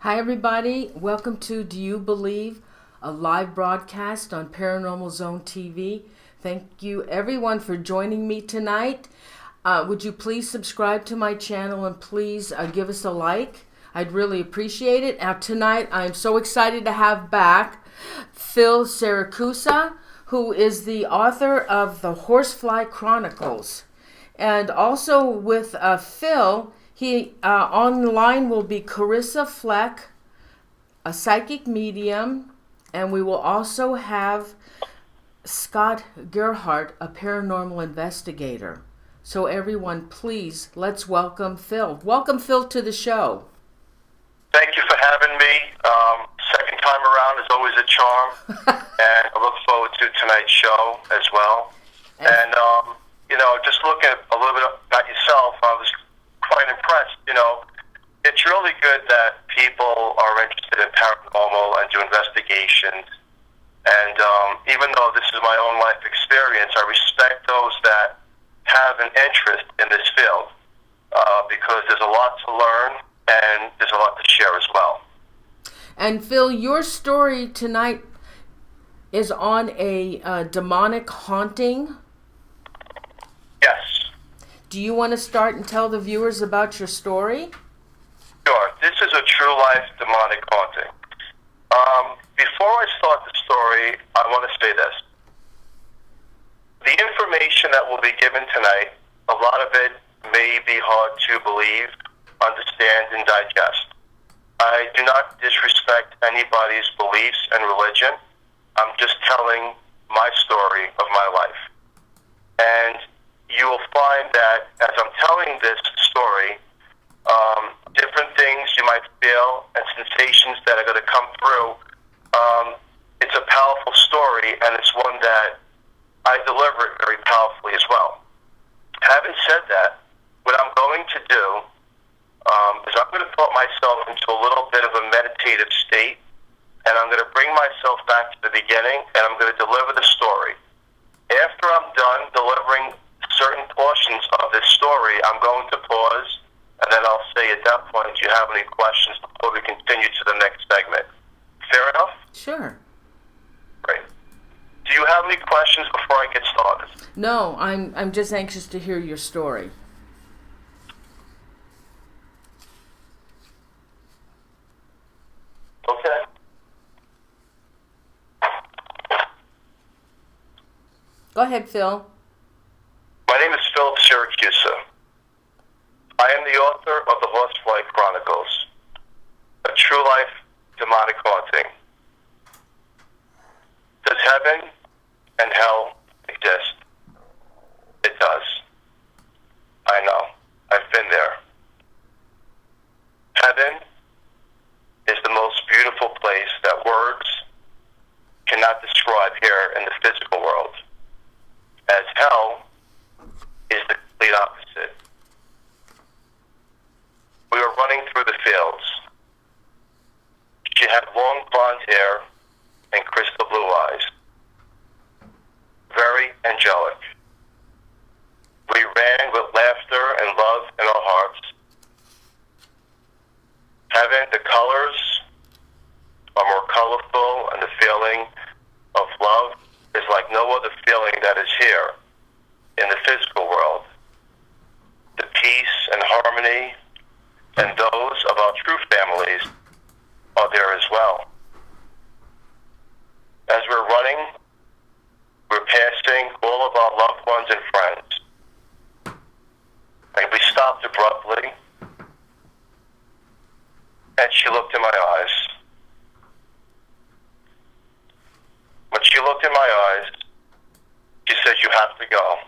Hi, everybody. Welcome to Do You Believe? A live broadcast on Paranormal Zone TV. Thank you, everyone, for joining me tonight. Would you please subscribe to my channel and please give us a like? I'd really appreciate it. Now, tonight, I'm so excited to have back Phil Siracusa, who is the author of the Horsefly Chronicles. And also with Phil, he online will be Carissa Fleck, a psychic medium, and we will also have Scott Gerhardt, a paranormal investigator. So everyone, please, let's welcome Phil. Welcome, Phil, to the show. Thank you for having me. Second time around is always a charm, and I look forward to tonight's show as well. And just looking at a little bit about yourself, I was quite impressed. It's really good that people are interested in paranormal and do investigations. And even though this is my own life experience, I respect those that have an interest in this field because there's a lot to learn and there's a lot to share as well. And Phil, your story tonight is on a demonic haunting. Yes. Do you want to start and tell the viewers about your story? Sure. This is a true life demonic haunting. Before I start the story, I want to say this. The information that will be given tonight, a lot of it may be hard to believe, understand, and digest. I do not disrespect anybody's beliefs and religion. I'm just telling my story of my life. And you will find that as I'm telling this story, different things you might feel and sensations that are going to come through. It's a powerful story, and it's one that I deliver it very powerfully as well. Having said that, what I'm going to do is I'm going to put myself into a little bit of a meditative state, and I'm going to bring myself back to the beginning, and I'm going to deliver the story. After I'm done delivering certain portions of this story, I'm going to pause, and then I'll say at that point, do you have any questions before we continue to the next segment? Fair enough? Sure. Great. Do you have any questions before I get started? No, I'm just anxious to hear your story. Okay. Go ahead, Phil. My name is Phil Siracusa. I am the author of the Horsefly Chronicles, a true life demonic haunting. Does heaven and hell exist? It does. I know. I've been there. Heaven is the most beautiful place that words cannot describe here in the physical world, as hell is the complete opposite. We were running through the fields. She had long blonde hair and crystal blue eyes. Very angelic. We ran with laughter and love in our hearts. Heaven, the colors are more colorful, and the feeling of love is like no other feeling that is here in the physical world. The peace and harmony and those of our true families are there as well. As we're running, we're passing all of our loved ones and friends. And we stopped abruptly, and she looked in my eyes. When she looked in my eyes, she said, "You have to go.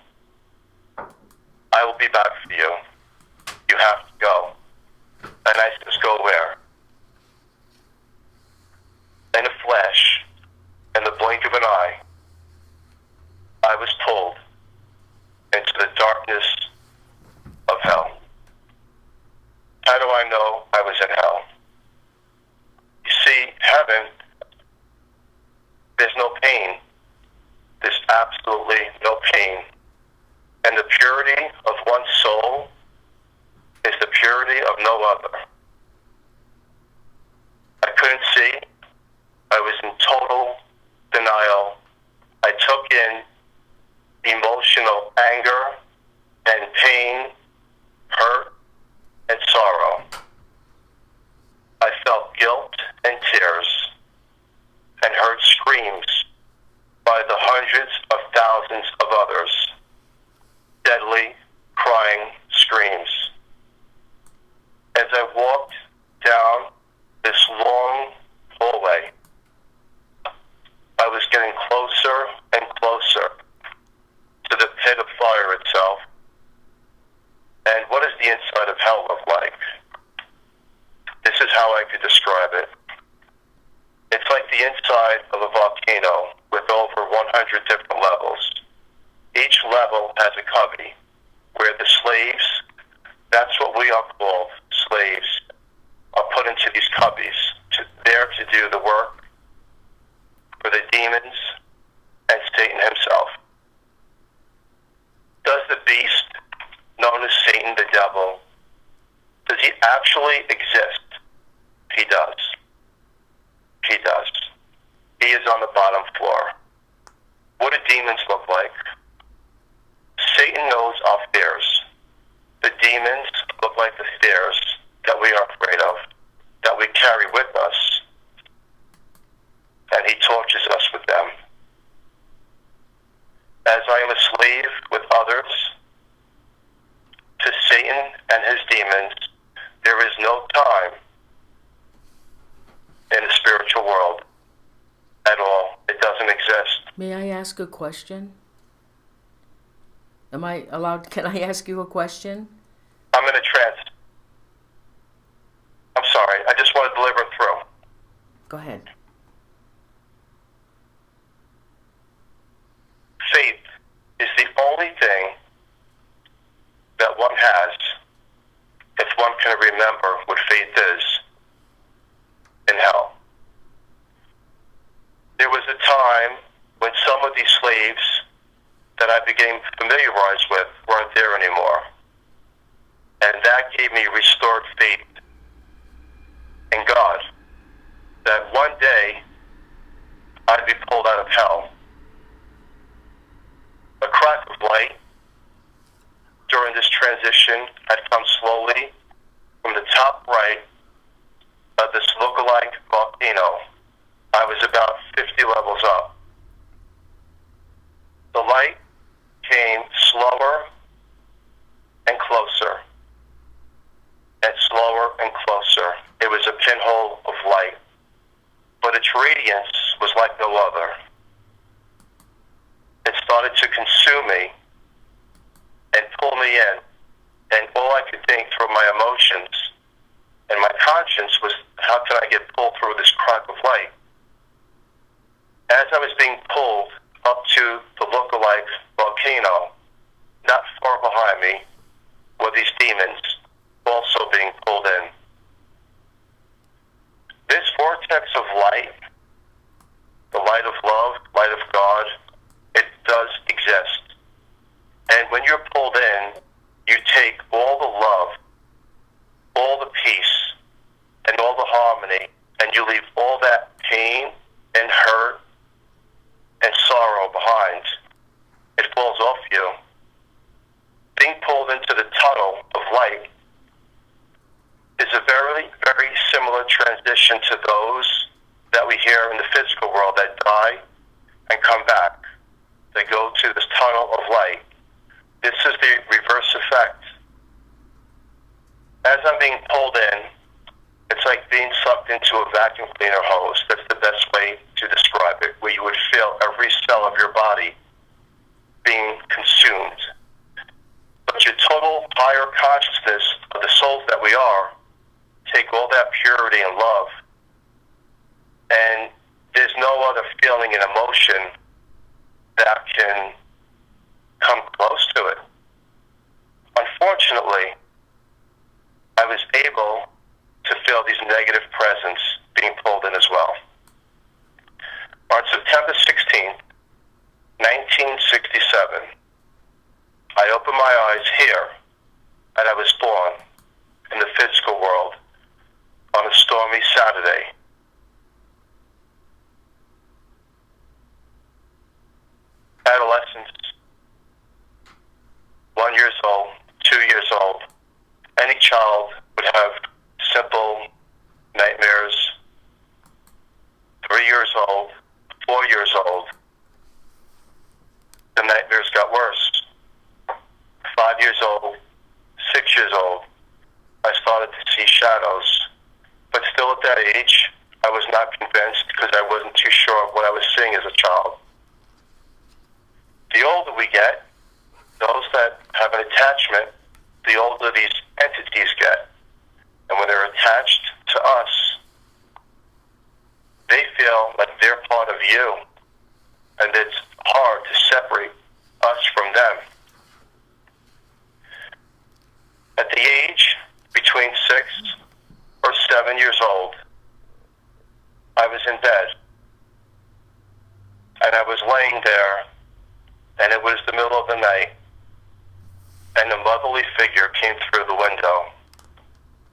I will be back for you. You have to go." And I said, "Go where?" In a flash, in the blink of an eye, I was pulled into the darkness of hell. How do I know I was in hell? You see, heaven, there's no pain. There's absolutely no pain. And the purity of one's soul is the purity of no other. volcano with over 100 different levels. Each level has a cubby where the slaves, that's what we are called, slaves, are put into these cubbies there to do the work for the demons and Satan himself. Does the beast, known as Satan the devil, does he actually exist? He does. He does. He is on the bottom floor. What do demons look like? Satan knows our fears. The demons look like the fears that we are afraid of, that we carry with us, and he tortures us with them. As I am a slave with others to Satan and his demons, there is no time in the spiritual world at all. It doesn't exist. May I ask a question? Am I allowed? Can I ask you a question? I'm in a trance. I'm sorry. I just want to deliver it through. Go ahead. Faith is the only thing that one has, if one can remember what faith is, in hell. There was a time when some of these slaves that I became familiarized with weren't there anymore. And that gave me restored faith in God, that one day I'd be pulled out of hell. A crack of light during this transition had come slowly from the top right of this lookalike volcano. I was about 50 levels up. The light came slower and closer, and slower and closer. It was a pinhole of light, but its radiance was like no other. It started to consume me and pull me in, and all I could think through my emotions and my conscience was, how can I get pulled through this crack of light? As I was being pulled up to the lookalike volcano, not far behind me were these demons also being pulled in. This vortex of light, the light of love, light of God, it does exist. And when you're pulled in, you take all the love, all the peace, and all the harmony, and you leave all that pain and hurt and sorrow behind. It falls off you. Being pulled into the tunnel of light is a very, very similar transition to those that we hear in the physical world that die and come back. They go to this tunnel of light. This is the reverse effect. As I'm being pulled in, it's like being sucked into a vacuum cleaner hose. That's the best way to describe it, where you would feel every cell of your body being consumed. But your total higher consciousness of the souls that we are, take all that purity and love, and there's no other feeling and emotion that can come close to it. Unfortunately, I was able to feel these negative presence being pulled in as well. On September 16th, 1967, I opened my eyes here, and I was born in the physical world on a stormy Saturday. Adolescence, 1 year old, 2 years old, any child would have simple nightmares. 3 years old, 4 years old, the nightmares got worse. 5 years old, 6 years old, I started to see shadows. But still at that age, I was not convinced because I wasn't too sure of what I was seeing as a child. The older we get, those that have an attachment, the older these entities get. And when they're attached to us, they feel like they're part of you and it's hard to separate us from them. At the age between 6 or 7 years old, I was in bed, and I was laying there, and it was the middle of the night, and a motherly figure came through the window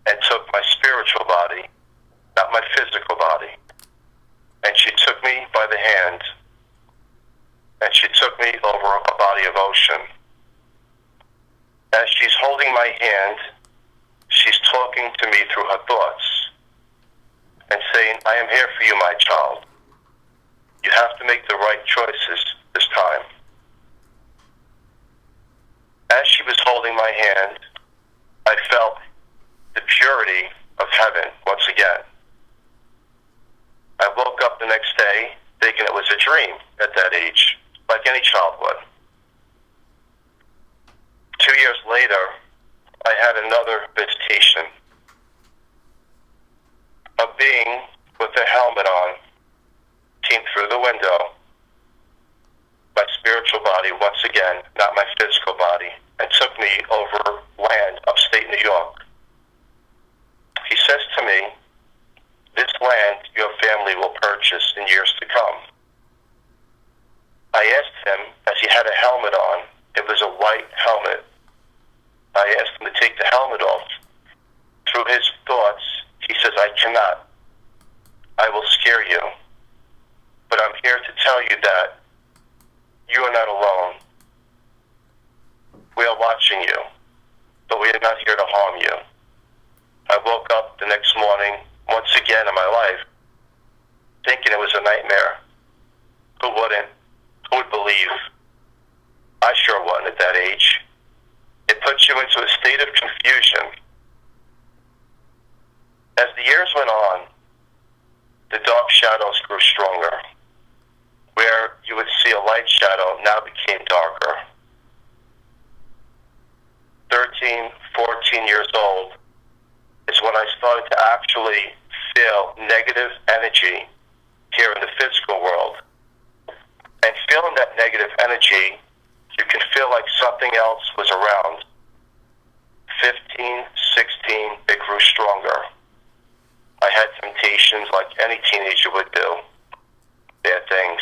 and took my spiritual body, not my physical body, and she took me by the hand, and she took me over a body of ocean. As she's holding my hand, she's talking to me through her thoughts and saying, I am here for you, my child. You have to make the right choices this time. As she was holding my hand, I felt the purity of heaven once again. I woke up the next day thinking it was a dream at that age, like any child would. 2 years later, I had another visitation. A being with a helmet on came through the window, my spiritual body once again, not my physical body, and took me over land upstate New York. He says to me, this land your family will purchase in years to come. I asked him, as he had a helmet on, it was a white helmet. I asked him to take the helmet off. Through his thoughts, he says, I cannot. I will scare you. But I'm here to tell you that you are not alone. We are watching you, but we are not here to harm you. I woke up the next morning, once again in my life, thinking it was a nightmare. Who wouldn't? Who would believe? I sure wasn't at that age. It puts you into a state of confusion. As the years went on, the dark shadows grew stronger. Where you would see a light shadow now became darker. 13, 14 years old is when I started to actually feel negative energy here in the physical world. And feeling that negative energy, you can feel like something else was around. 15, 16, it grew stronger. I had temptations like any teenager would do. Bad things.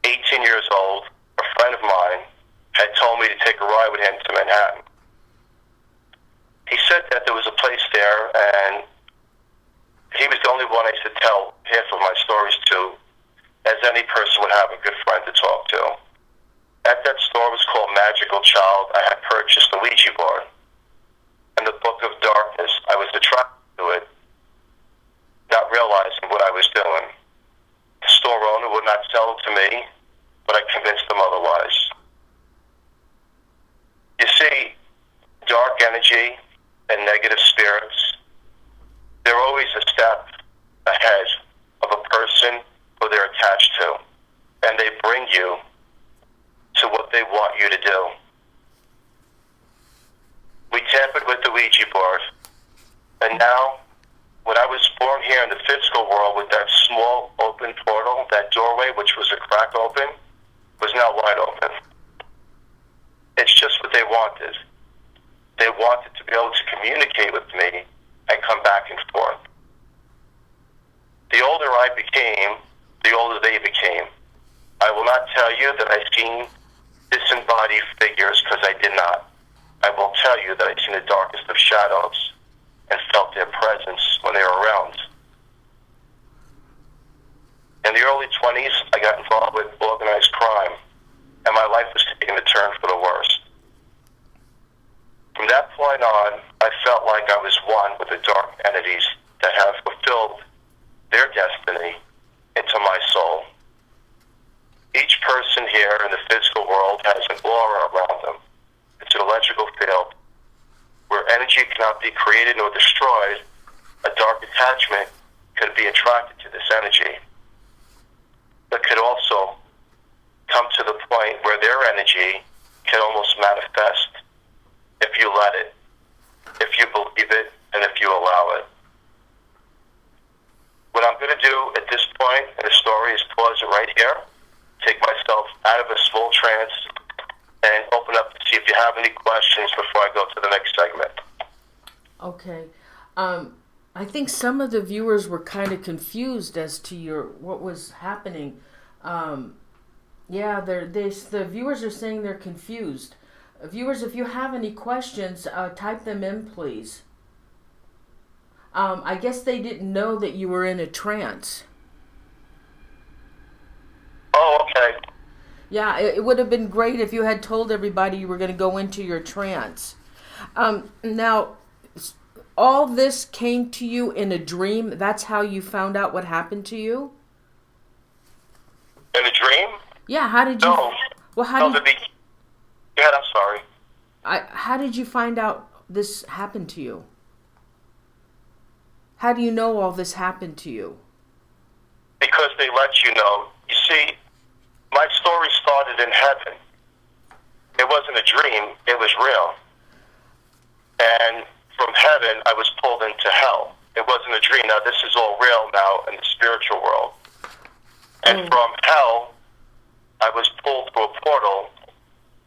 18 years old, a friend of mine had told me to take a ride with him to Manhattan. He said that there was a place there, and he was the only one I should tell half of my stories to, as any person would have a good friend to talk to. At that store, was called Magical Child, I had purchased a Ouija board and the Book of Darkness. I was attracted to it, not realizing what I was doing. The store owner would not sell it to me, but I convinced them otherwise. You see, dark energy and negative spirits, they're always a step ahead of a person who they're attached to, and they bring you to what they want you to do. We tampered with the Ouija board, and now, when I was born here in the physical world with that small open portal, that doorway, which was a crack open, was now wide open. It's just what they wanted. They wanted to be able to communicate with me and come back and forth. The older I became, the older they became. I will not tell you that I've seen disembodied figures, because I did not. I will tell you that I've seen the darkest of shadows and felt their presence when they were around. In the early 20s, I got involved with organized crime, and my life was taking a turn for the worst. From that point on, I felt like I was one with the dark entities that have fulfilled their destiny into my soul. Each person here in the physical world has an aura around them. It's an electrical field. Where energy cannot be created nor destroyed, a dark attachment could be attracted to this energy. But could also come to the point where their energy can almost manifest if you let it, if you believe it, and if you allow it. What I'm going to do at this point in the story is pause it right here take myself out of a small trance and open up to see if you have any questions before I go to the next segment. Okay. I think some of the viewers were kind of confused as to what was happening. The viewers are saying they're confused. Viewers, if you have any questions, type them in, please. I guess they didn't know that you were in a trance. Oh, okay. Yeah, it would have been great if you had told everybody you were going to go into your trance. Now, all this came to you in a dream. That's how you found out what happened to you? In a dream? Yeah, how did you... No. Well, how did... Go ahead, I'm sorry. How did you find out this happened to you? How do you know all this happened to you? Because they let you know. You see, my story started in heaven. It wasn't a dream, it was real. And from heaven, I was pulled into hell. It wasn't a dream. Now, this is all real now in the spiritual world. And from hell, I was pulled through a portal,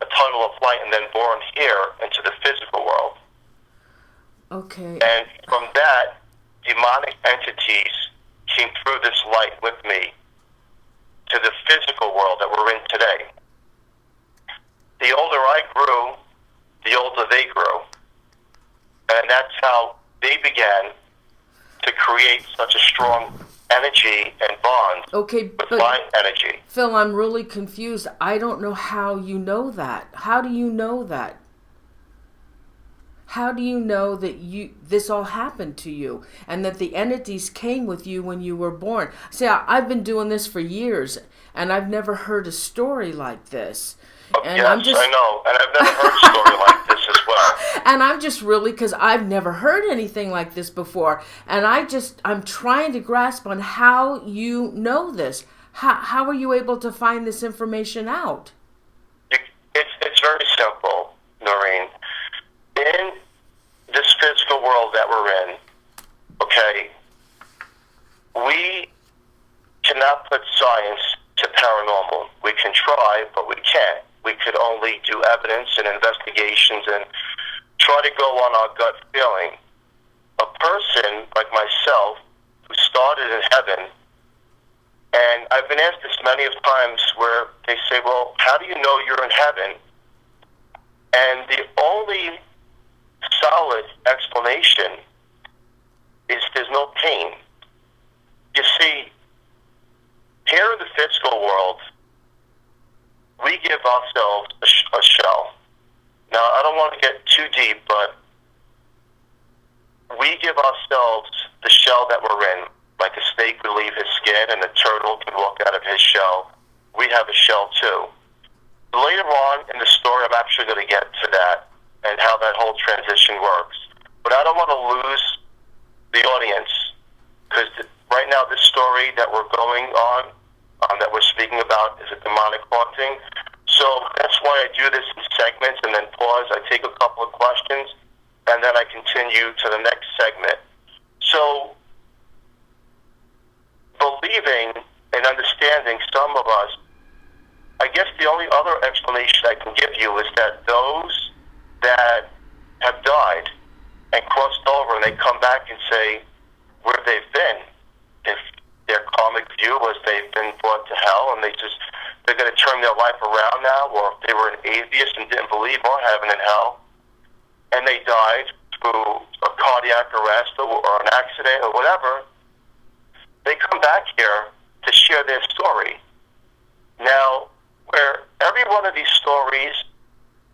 a tunnel of light, and then born here into the physical world. Okay. And from that, demonic entities came through this light with me to the physical world that we're in today. The older I grew, the older they grew. And that's how they began to create such a strong energy and bond with my energy. Phil, I'm really confused. I don't know how you know that. How do you know that? How do you know that this all happened to you and that the entities came with you when you were born? See, I've been doing this for years, and I've never heard a story like this. And yes, I know, and I've never heard a story like this as well. And I'm just really, because I've never heard anything like this before, and I'm trying to grasp on how you know this. How are you able to find this information out? It's very simple, Noreen. In this physical world that we're in, okay, we cannot put science to paranormal. We can try, but we can't. We could only do evidence and investigations and try to go on our gut feeling. A person like myself who started in heaven, and I've been asked this many of times where they say, well, how do you know you're in heaven? And the only solid explanation is there's no pain. You see, here in the physical world, we give ourselves a shell. Now, I don't want to get too deep, but we give ourselves the shell that we're in. Like a snake would leave his skin and a turtle can walk out of his shell. We have a shell too. Later on in the story, I'm actually going to get to that and how that whole transition works. But I don't want to lose the audience, because right now this story that we're going on, that we're speaking about, is a demonic haunting. So that's why I do this in segments and then pause. I take a couple of questions and then I continue to the next segment. So believing and understanding, some of us, I guess the only other explanation I can give you is that those that have died and crossed over and they come back and say where they've been, if their karmic view was they've been brought to hell and they're going to turn their life around now, or if they were an atheist and didn't believe on heaven and hell and they died through a cardiac arrest or an accident or whatever, they come back here to share their story. Now, where every one of these stories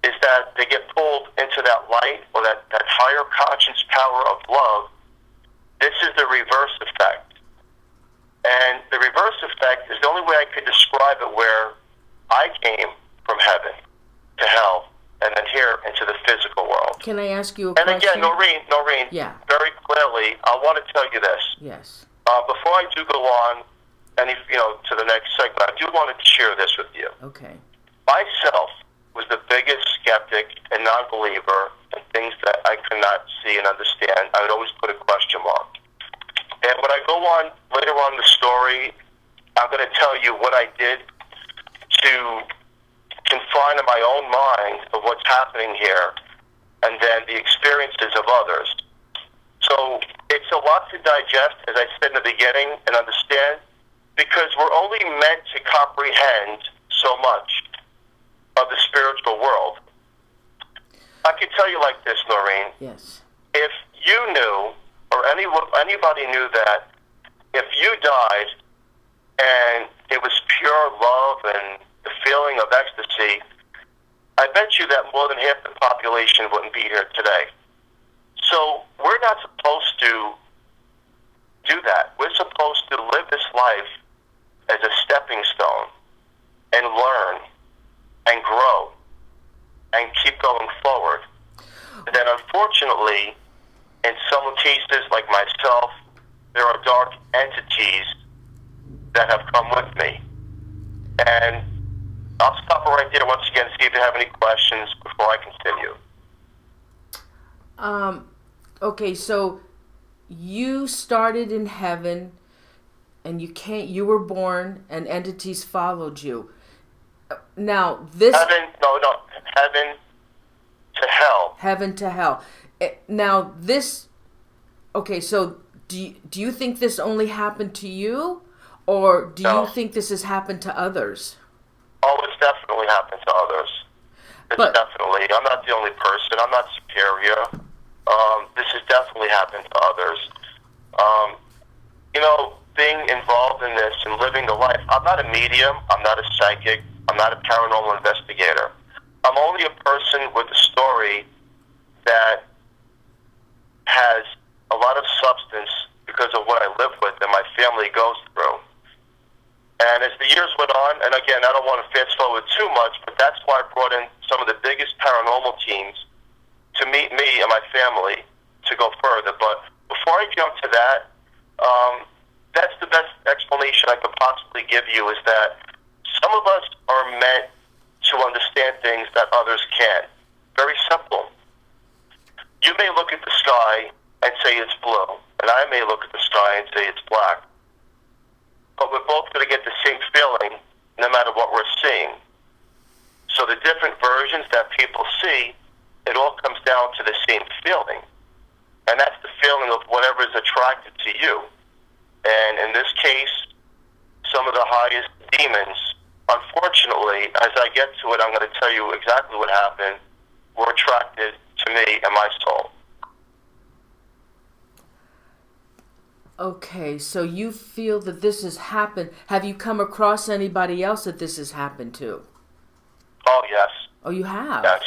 is that they get pulled into that light or that higher conscious power of love, this is the reverse effect. And the reverse effect is the only way I could describe it, where I came from heaven to hell and then here into the physical world. Can I ask you a question? And again, Noreen, yeah, very clearly, I want to tell you this. Yes. Before I do go on to the next segment, I do want to share this with you. Okay. Myself was the biggest skeptic and non-believer in things that I could not see and understand. I would always put a question mark. And when I go on later on in the story, I'm going to tell you what I did to confine in my own mind of what's happening here and then the experiences of others. So it's a lot to digest, as I said in the beginning, and understand, because we're only meant to comprehend so much of the spiritual world. I can tell you like this, Noreen. Yes. If you knew, or anybody knew that if you died and it was pure love and the feeling of ecstasy, I bet you that more than half the population wouldn't be here today. So we're not supposed to do that. We're supposed to live this life as a stepping stone and learn and grow and keep going forward. And then unfortunately, in some cases like myself, there are dark entities that have come with me. And I'll stop right there once again, see if you have any questions before I continue. Okay, so you started in heaven and you were born and entities followed you. Now this... Heaven to hell. Heaven to hell. Now this... Okay, so do you think this only happened to you? Or do you think this has happened to others? Oh, it's definitely happened to others. Definitely. I'm not the only person. I'm not superior. This has definitely happened to others. Being involved in this and living the life, I'm not a medium. I'm not a psychic. I'm not a paranormal investigator. I'm only a person with a story that has a lot of substance because of what I live with and my family goes through. And as the years went on, and again, I don't want to fast forward too much, but that's why I brought in some of the biggest paranormal teams to meet me and my family to go further. But before I jump to that, that's the best explanation I could possibly give you, is that some of us are meant to understand things that others can't. Very simple. You may look at the sky and say it's blue, and I may look at the sky and say it's black. But we're both going to get the same feeling no matter what we're seeing. So the different versions that people see, it all comes down to the same feeling. And that's the feeling of whatever is attracted to you. And in this case, some of the highest demons, unfortunately, as I get to it, I'm going to tell you exactly what happened, were attracted to me and my soul. Okay, so you feel that this has happened. Have you come across anybody else that this has happened to? Oh, yes. Oh, you have? Yes.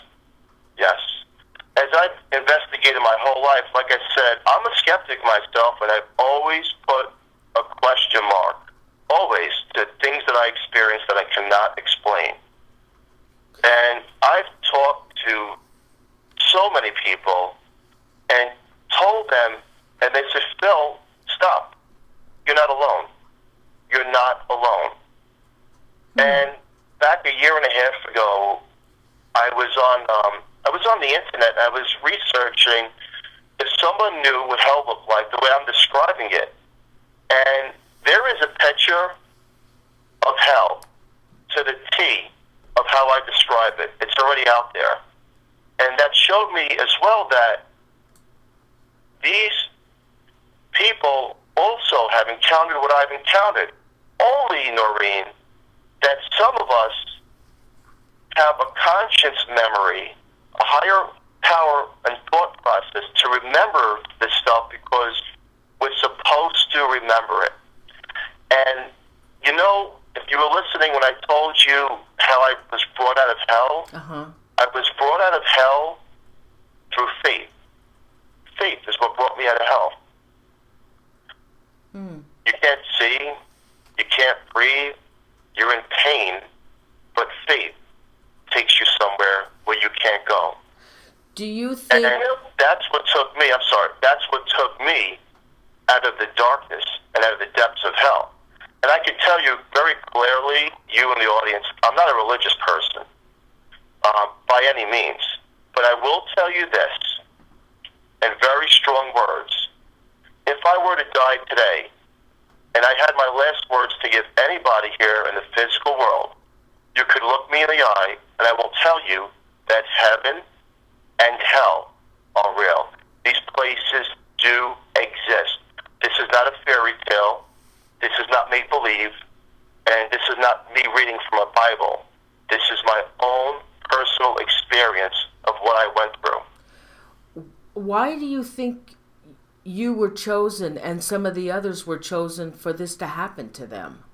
As I've investigated my whole life, like I said, I'm a skeptic myself, and I've always put a question mark, always, to things that I experience that I cannot explain. And I've talked to so many people and told them, and they said, Phil, stop. You're not alone. You're not alone. And back a year and a half ago, I was on the internet, and I was researching if someone knew what hell looked like the way I'm describing it. And there is a picture of hell to the T of how I describe it. It's already out there. And that showed me as well that these people also have encountered what I've encountered. Only, Noreen, that some of us have a conscious memory, a higher power and thought process to remember this stuff because we're supposed to remember it. And, if you were listening when I told you how I was brought out of hell, I was brought out of hell through faith. Faith is what brought me out of hell. You can't see, you can't breathe, you're in pain, but faith takes you somewhere where you can't go. Do you think... And that's what took me, that's what took me out of the darkness and out of the depths of hell. And I can tell you very clearly, you and the audience, I'm not a religious person by any means. But I will tell you this, in very strong words. If I were to die today, and I had my last words to give anybody here in the physical world, You could look me in the eye, and I will tell you that heaven and hell are real. These places do exist. This is not a fairy tale. This is not make-believe. And this is not me reading from a Bible. This is my own personal experience of what I went through. Why do you think you were chosen and some of the others were chosen for this to happen to them?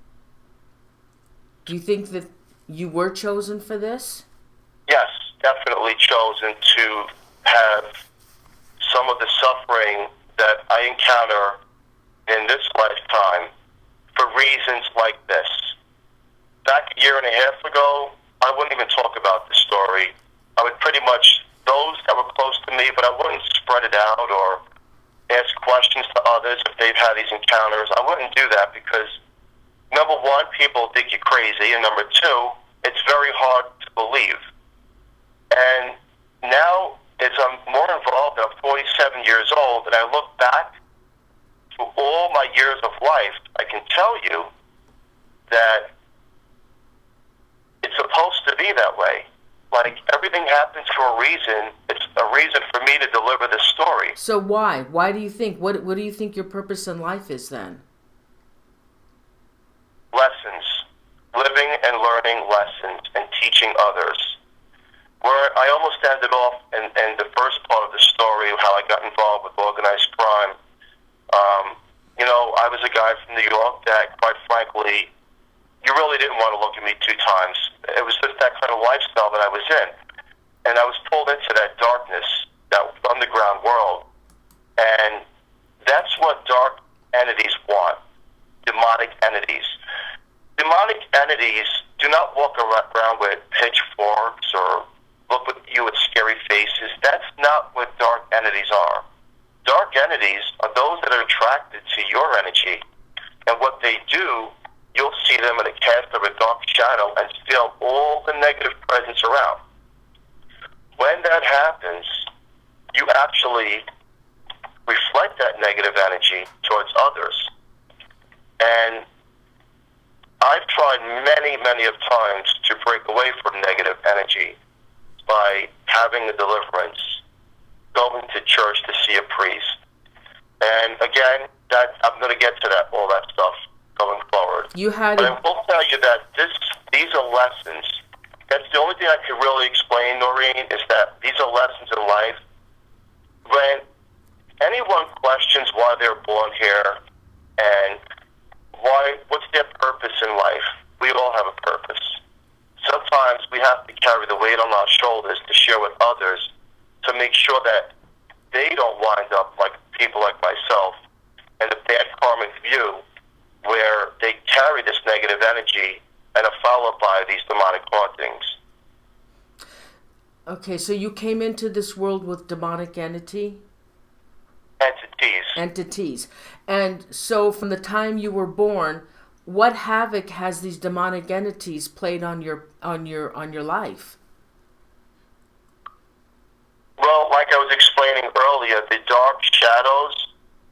Do you think that you were chosen for this? Yes, definitely chosen to have some of the suffering that I encounter in this lifetime for reasons like this. Back a year and a half ago, I wouldn't even talk about this story. I would pretty much, those that were close to me, but I wouldn't spread it out or ask questions to others if they've had these encounters. I wouldn't do that because, number one, people think you're crazy, and number two, it's very hard to believe. And now, as I'm more involved, I'm 47 years old, and I look back to all my years of life, I can tell you that it's supposed to be that way. Like, everything happens for a reason. It's a reason for me to deliver this story. So why? Why do you think? What do you think your purpose in life is then? Lessons. Living and learning lessons and teaching others. Where I almost ended off in the first part of the story of how I got involved with organized crime. I was a guy from New York that, quite frankly, you really didn't want to look at me two times. It was just that kind of lifestyle that I was in. And I was pulled into that darkness, that underground world. And that's what dark entities want, demonic entities. Demonic entities do not walk around with pitchforks or look at you with scary faces. That's not what dark entities are. Dark entities are those that are attracted to your energy. And what they do, you'll see them in a cast of a dark shadow and feel all the negative presence around. When that happens, you actually reflect that negative energy towards others. And I've tried many, many of times to break away from negative energy by having a deliverance, going to church to see a priest. And again, that I'm going to get to all that stuff going forward. But I will tell you that these are lessons. That's the only thing I can really explain, Noreen, is that these are lessons in life. When anyone questions why they're born here and what's their purpose in life, we all have a purpose. Sometimes we have to carry the weight on our shoulders to share with others to make sure that they don't wind up like people like myself in a bad karmic view where they carry this negative energy and are followed by these demonic hauntings. Okay, so you came into this world with demonic entities. And so from the time you were born, what havoc has these demonic entities played on your life? Well, like I was explaining earlier, the dark shadows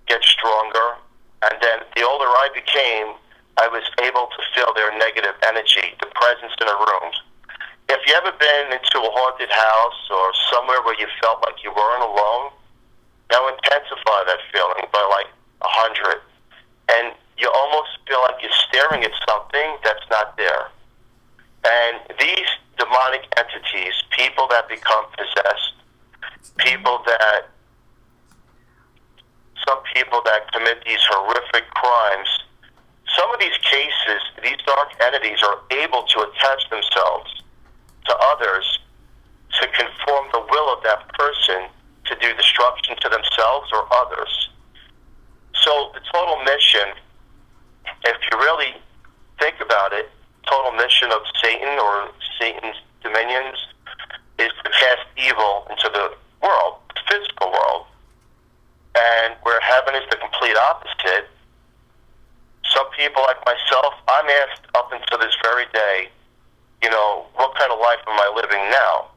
get stronger, and then the older I became, I was able to feel their negative energy, the presence in a room. If you ever been into a haunted house or somewhere where you felt like you weren't alone, now intensify that feeling by like 100. And you almost feel like you're staring at something that's not there. And these demonic entities, people that become possessed, some people that commit these horrific crimes, some of these cases, these dark entities are able to attach themselves to others to conform the will of that person to do destruction to themselves or others. So the total mission, if you really think about it, total mission of Satan or Satan's dominions is to cast evil into the world, the physical world. And where heaven is the complete opposite, some people like myself, I'm asked up until this very day, what kind of life am I living now?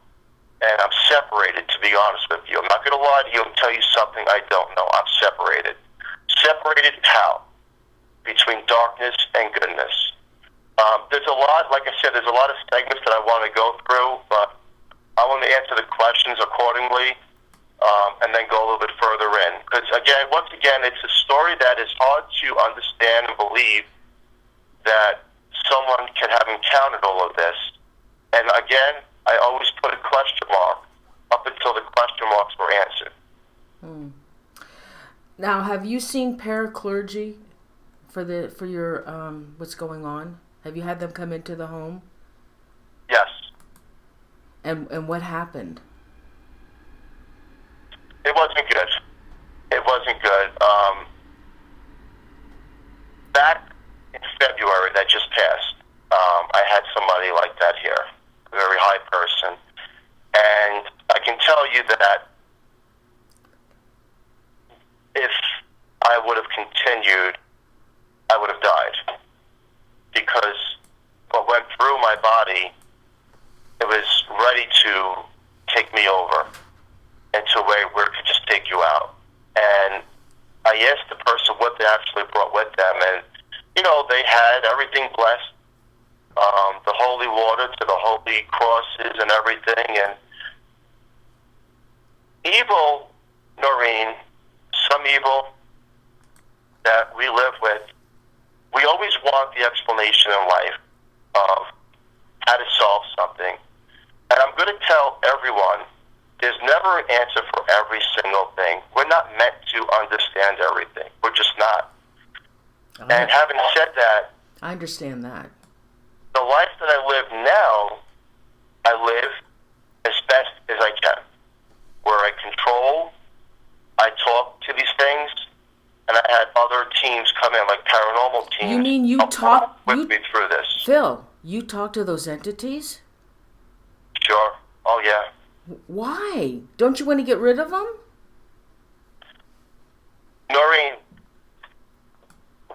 And I'm separated, to be honest with you. I'm not going to lie to you and tell you something I don't know. I'm separated. Separated how? Between darkness and goodness. There's there's a lot, like I said, there's a lot of segments that I want to go through, but I want to answer the questions accordingly, and then go a little bit further in. Because, once again, it's a story that is hard to understand and believe that someone can have encountered all of this. And again, I always put a question mark up until the question marks were answered. Now, have you seen paraclergy for your what's going on? Have you had them come into the home? Yes. And what happened? It wasn't good. It wasn't good. Back in February that just passed, I had somebody like that here, a very high person. And I can tell you that if I would have continued, I would have died. Because what went through my body, it was ready to take me over into a way where it could just take you out. And I asked the person what they actually brought with them, and, they had everything blessed, the holy water to the holy crosses and everything, and evil, Noreen, some evil that we live with, we always want the explanation in life of how to solve something. And I'm going to tell everyone, there's never an answer for every single thing. We're not meant to understand everything. We're just not. And having said that, I understand that. The life that I live now, I live as best as I can. Where I control, I talk to these things, and I had other teams come in, like paranormal teams. You mean you talk with me through this? Phil, you talk to those entities? Sure. Oh, yeah. Why? Don't you want to get rid of them? Noreen,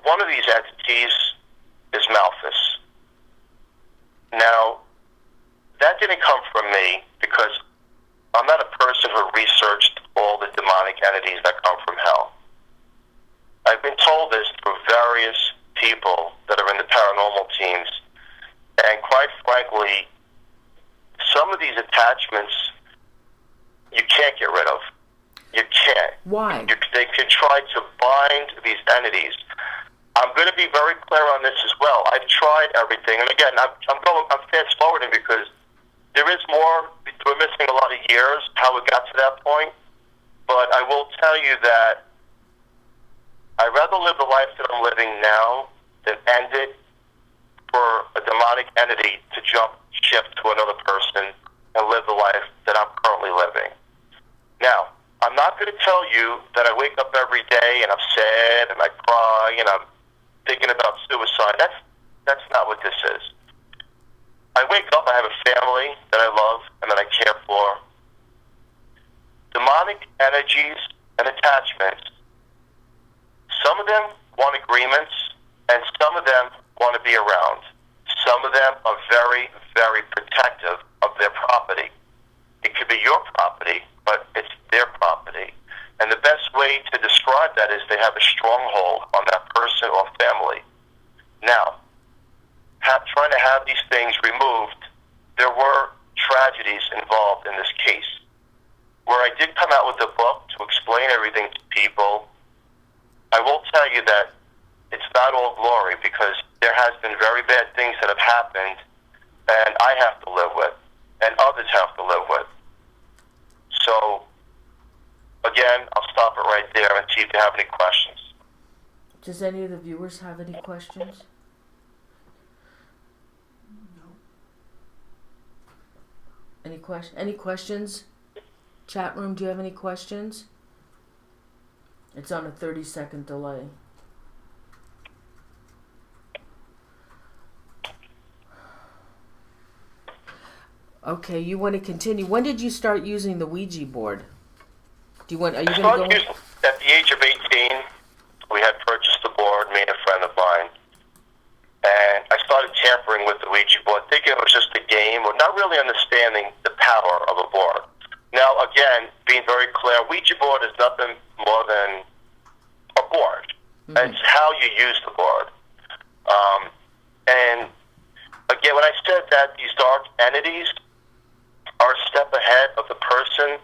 one of these entities is Malthus. Now, that didn't come from me because I'm not a person who researched all the demonic entities that come from hell. I've been told this through various people that are in the paranormal teams, and quite frankly, some of these attachments you can't get rid of. You can't. Why? They can try to bind these entities. I'm going to be very clear on this as well. I've tried everything, and again, I'm fast forwarding because there is more. We're missing a lot of years how it got to that point, but I will tell you that I'd rather live the life that I'm living now than end it for a demonic entity to jump ship to another person and live the life that I'm currently living. Now, I'm not going to tell you that I wake up every day and I'm sad and I cry and I'm thinking about suicide. That's not what this is. I wake up, I have a family that I love and that I care for. Demonic energies and attachments, some of them want agreements and some of them want to be around. Some of them are very, very protective of their property. It could be your property, but it's their property. And the best way to describe that is they have a stronghold on that person or family. Now, trying to have these things removed, there were tragedies involved in this case. Where I did come out with a book to explain everything to people, I will tell you that it's not all glory because there has been very bad things that have happened and I have to live with and others have to live with. So, again, I'll stop it right there and see if you have any questions. Does any of the viewers have any questions? No. Any questions? Chat room, do you have any questions? It's on a 30-second delay. Okay, you want to continue. When did you start using the Ouija board? Are you going to go? At the age of 18, we had purchased the board, me and a friend of mine. And I started tampering with the Ouija board, thinking it was just a game, or not really understanding the power of a board. Now, again, being very clear, Ouija board is nothing more than a board. Mm-hmm. It's how you use the board. And entities are a step ahead of the person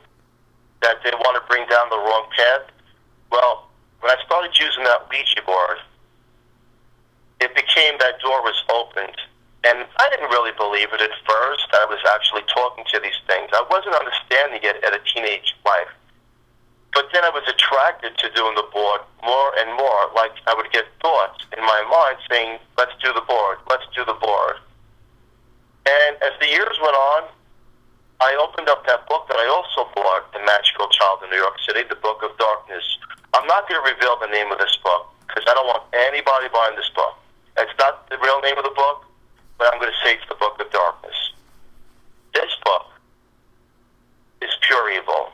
that they want to bring down the wrong path. Well, when I started using that Ouija board, it became that door was opened. And I didn't really believe it at first. I was actually talking to these things. I wasn't understanding it at a teenage life. But then I was attracted to doing the board more and more. Like I would get thoughts in my mind saying, let's do the board, let's do the board. And as the years went on, I opened up that book that I also bought, The Magical Child in New York City, The Book of Darkness. I'm not going to reveal the name of this book because I don't want anybody buying this book. It's not the real name of the book, but I'm going to say it's The Book of Darkness. This book is pure evil.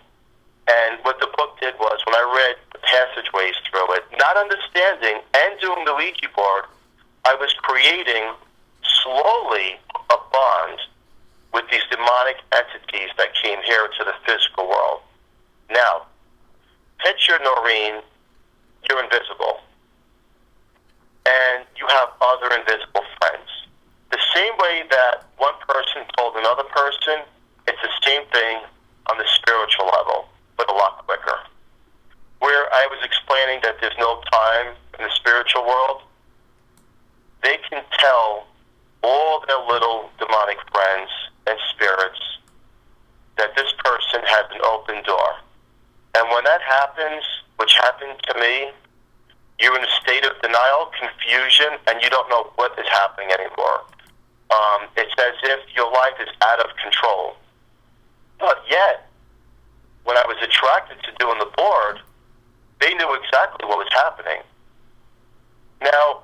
And what the book did was, when I read the passageways through it, not understanding and doing the Ouija board, I was creating slowly a bond with these demonic entities that came here into the physical world. Now, picture, Noreen, you're invisible. And you have other invisible friends. The same way that one person told another person, it's the same thing on the spiritual level, but a lot quicker. Where I was explaining that there's no time in the spiritual world, they can tell all their little demonic friends and spirits that this person has an open door. And when that happens, which happened to me, you're in a state of denial, confusion, and you don't know what is happening anymore. It's as if your life is out of control. But yet, when I was attracted to doing the board, they knew exactly what was happening. Now,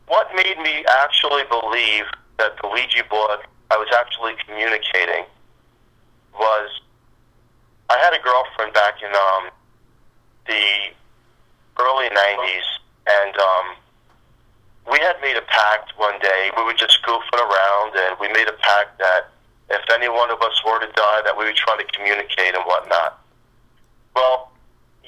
what made me actually believe that the Ouija board I was actually communicating was, I had a girlfriend back in the early 90s, and we had made a pact one day. We were just goofing around, and we made a pact that if any one of us were to die, that we would try to communicate and whatnot. Well,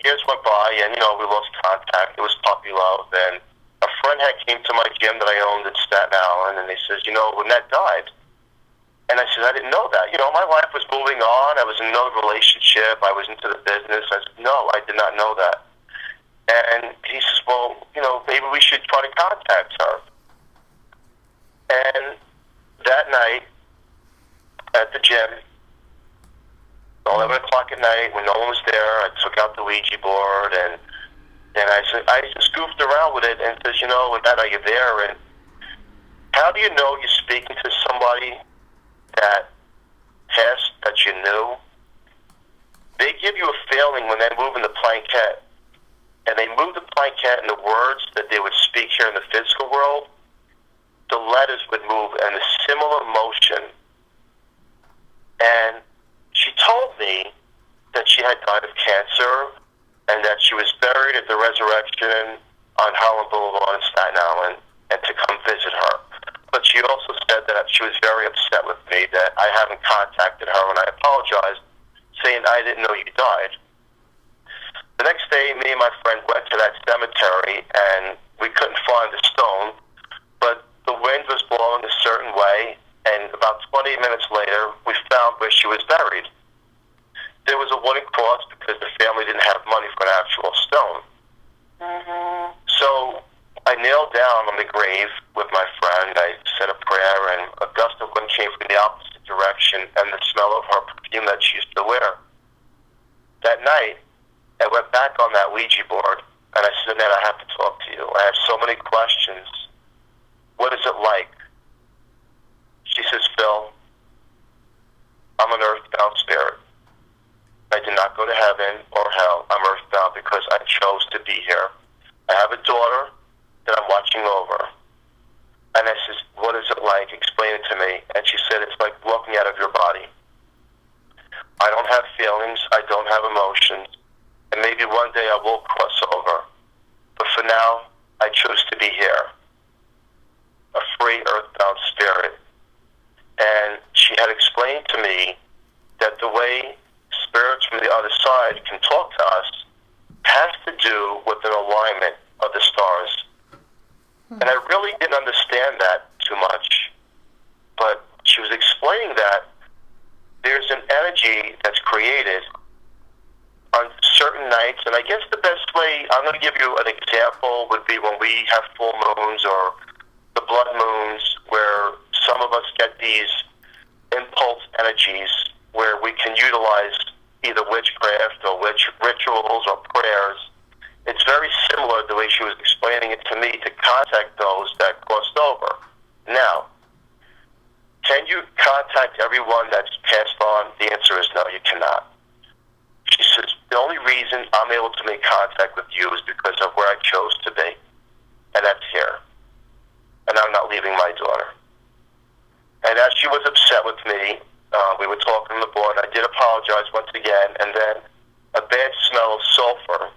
years went by, and, we lost contact. It was puppy love, and a friend had came to my gym that I owned in Staten Island, and they says, Lynette died. And I said, I didn't know that. My life was moving on. I was in another relationship. I was into the business. I said, no, I did not know that. And he says, well, maybe we should try to contact her. And that night at the gym, 11 o'clock at night, when no one was there, I took out the Ouija board, and I said, I just goofed around with it and says, Lynette, are you there? And how do you know you're speaking to somebody that passed that you knew? They give you a feeling when they're moving the plaquette, and they move the plaquette in the words that they would speak here in the physical world, the letters would move in a similar motion. And she told me that she had died of cancer and that she was buried at the Resurrection on Harlem Boulevard in Staten Island, and to come visit her. But she also said that she was very upset with me that I haven't contacted her, and I apologized, saying I didn't know you died. The next day, me and my friend went to that cemetery, and we couldn't find the stone, but the wind was blowing a certain way, and about 20 minutes later, we found where she was buried. There was a wooden cross because the family didn't have money for an actual stone. So I knelt down on the grave with my friend. I said a prayer, and a gust of wind came from the opposite direction, and the smell of her perfume that she used to wear. That night, I went back on that Ouija board, and I said, Ned, I have to talk to you. I have so many questions. What is it like? She says, Phil, I'm an earthbound spirit. I did not go to heaven or hell. I'm earthbound because I chose to be here. I have a daughter that I'm watching over. And I says, what is it like? Explain it to me. And she said, it's like walking out of your body. I don't have feelings. I don't have emotions. And maybe one day I will cross over. But for now, I choose to be here. A free earthbound spirit. And she had explained to me that the way spirits from the other side can talk to us has to do with an alignment of the stars. And I really didn't understand that too much. But she was was explaining that there's an energy that's created on certain nights, and I guess the best way, I'm going to give you an example, would be when we have full moons or the blood moons, where some of us get these impulse energies where we can utilize either witchcraft or witch rituals or prayers. It's very similar the way she was explaining it to me, to contact those that crossed over. Now, can you contact everyone that's passed on? The answer is no, you cannot. She says, the only reason I'm able to make contact with you is because of where I chose to be, and that's here. And I'm not leaving my daughter. And as she was upset with me, we were talking on the board, I did apologize once again, and then a bad smell of sulfur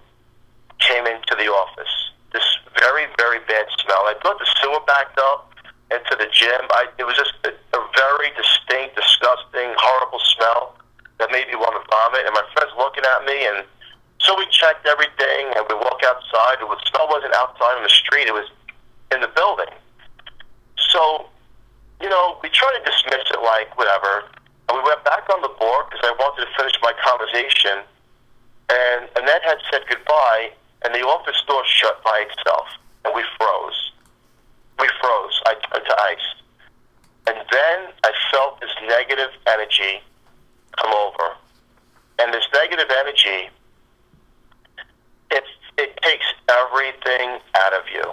came into the office. This very, very bad smell. I thought the sewer backed up into the gym. It was just a very distinct, disgusting, horrible smell that made me want to vomit. And my friend's looking at me, and so we checked everything, and we walk outside. The smell wasn't outside on the street. It was in the building. So, we tried to dismiss it like whatever. And we went back on the board because I wanted to finish my conversation. And Annette had said goodbye, and the office door shut by itself, and we froze. I turned to ice. And then I felt this negative energy come over. And this negative energy, it takes everything out of you.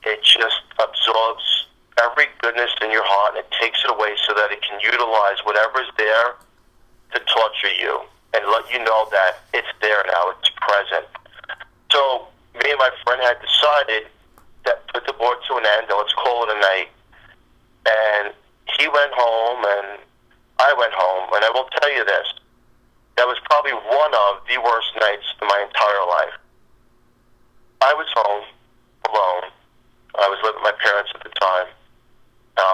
It just absorbs every goodness in your heart, and it takes it away so that it can utilize whatever's there to torture you and let you know that it's there now, it's present. So me and my friend had decided that put the board to an end and let's call it a night. And he went home and I went home, and I will tell you this, that was probably one of the worst nights of my entire life. I was home alone. I was living with my parents at the time.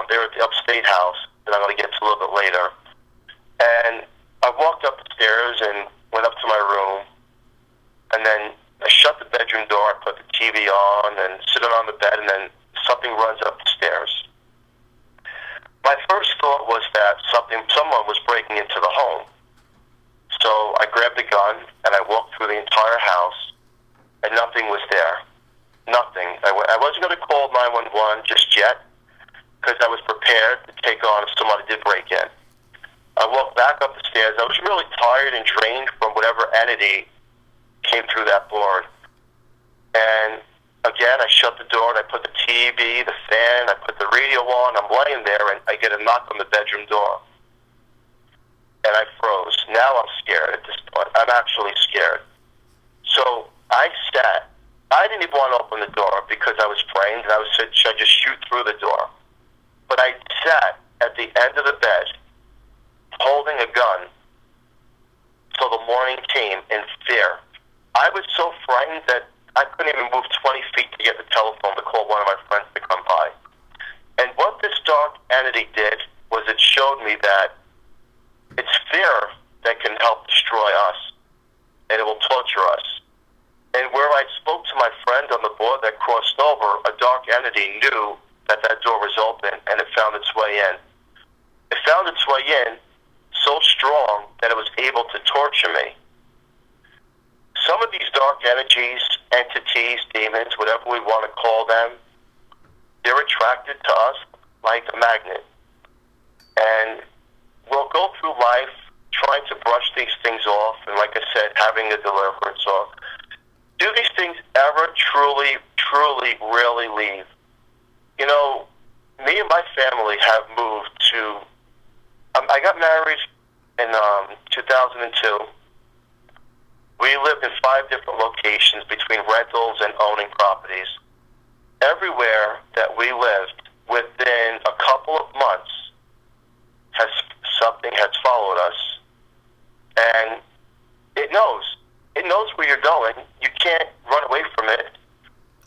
They were at the upstate house, and I'm going to get to a little bit later. And I walked up the stairs and went up to my room, and then I shut the bedroom door, I put the TV on, and sitting on the bed, and then something runs up the stairs. My first thought was that someone was breaking into the home. So I grabbed the gun, and I walked through the entire house, and nothing was there. Nothing. I wasn't going to call 911 just yet, because I was prepared to take on if somebody did break in. I walked back up the stairs. I was really tired and drained from whatever entity came through that board. And again, I shut the door, and I put the TV, the fan, I put the radio on. I'm laying there, and I get a knock on the bedroom door. And I froze. Now I'm scared at this point. I'm actually scared. So I sat. I didn't even want to open the door because I was framed, and I was said, should I just shoot through the door? But I sat at the end of the bed, holding a gun, till the morning came in fear. I was so frightened that I couldn't even move 20 feet to get the telephone to call one of my friends to come by. And what this dark entity did was it showed me that it's fear that can help destroy us, and it will torture us. And where I spoke to my friend on the board that crossed over, a dark entity knew that door was open, and it found its way in. It found its way in so strong that it was able to torture me. Some of these dark energies, entities, demons, whatever we want to call them, they're attracted to us like a magnet. And we'll go through life trying to brush these things off, and like I said, having a deliverance off. Do these things ever truly, really leave? Me and my family have moved to, I got married in 2002. We lived in 5 different locations between rentals and owning properties. Everywhere that we lived, within a couple of months, something has followed us. And it knows where you're going. You can't run away from it.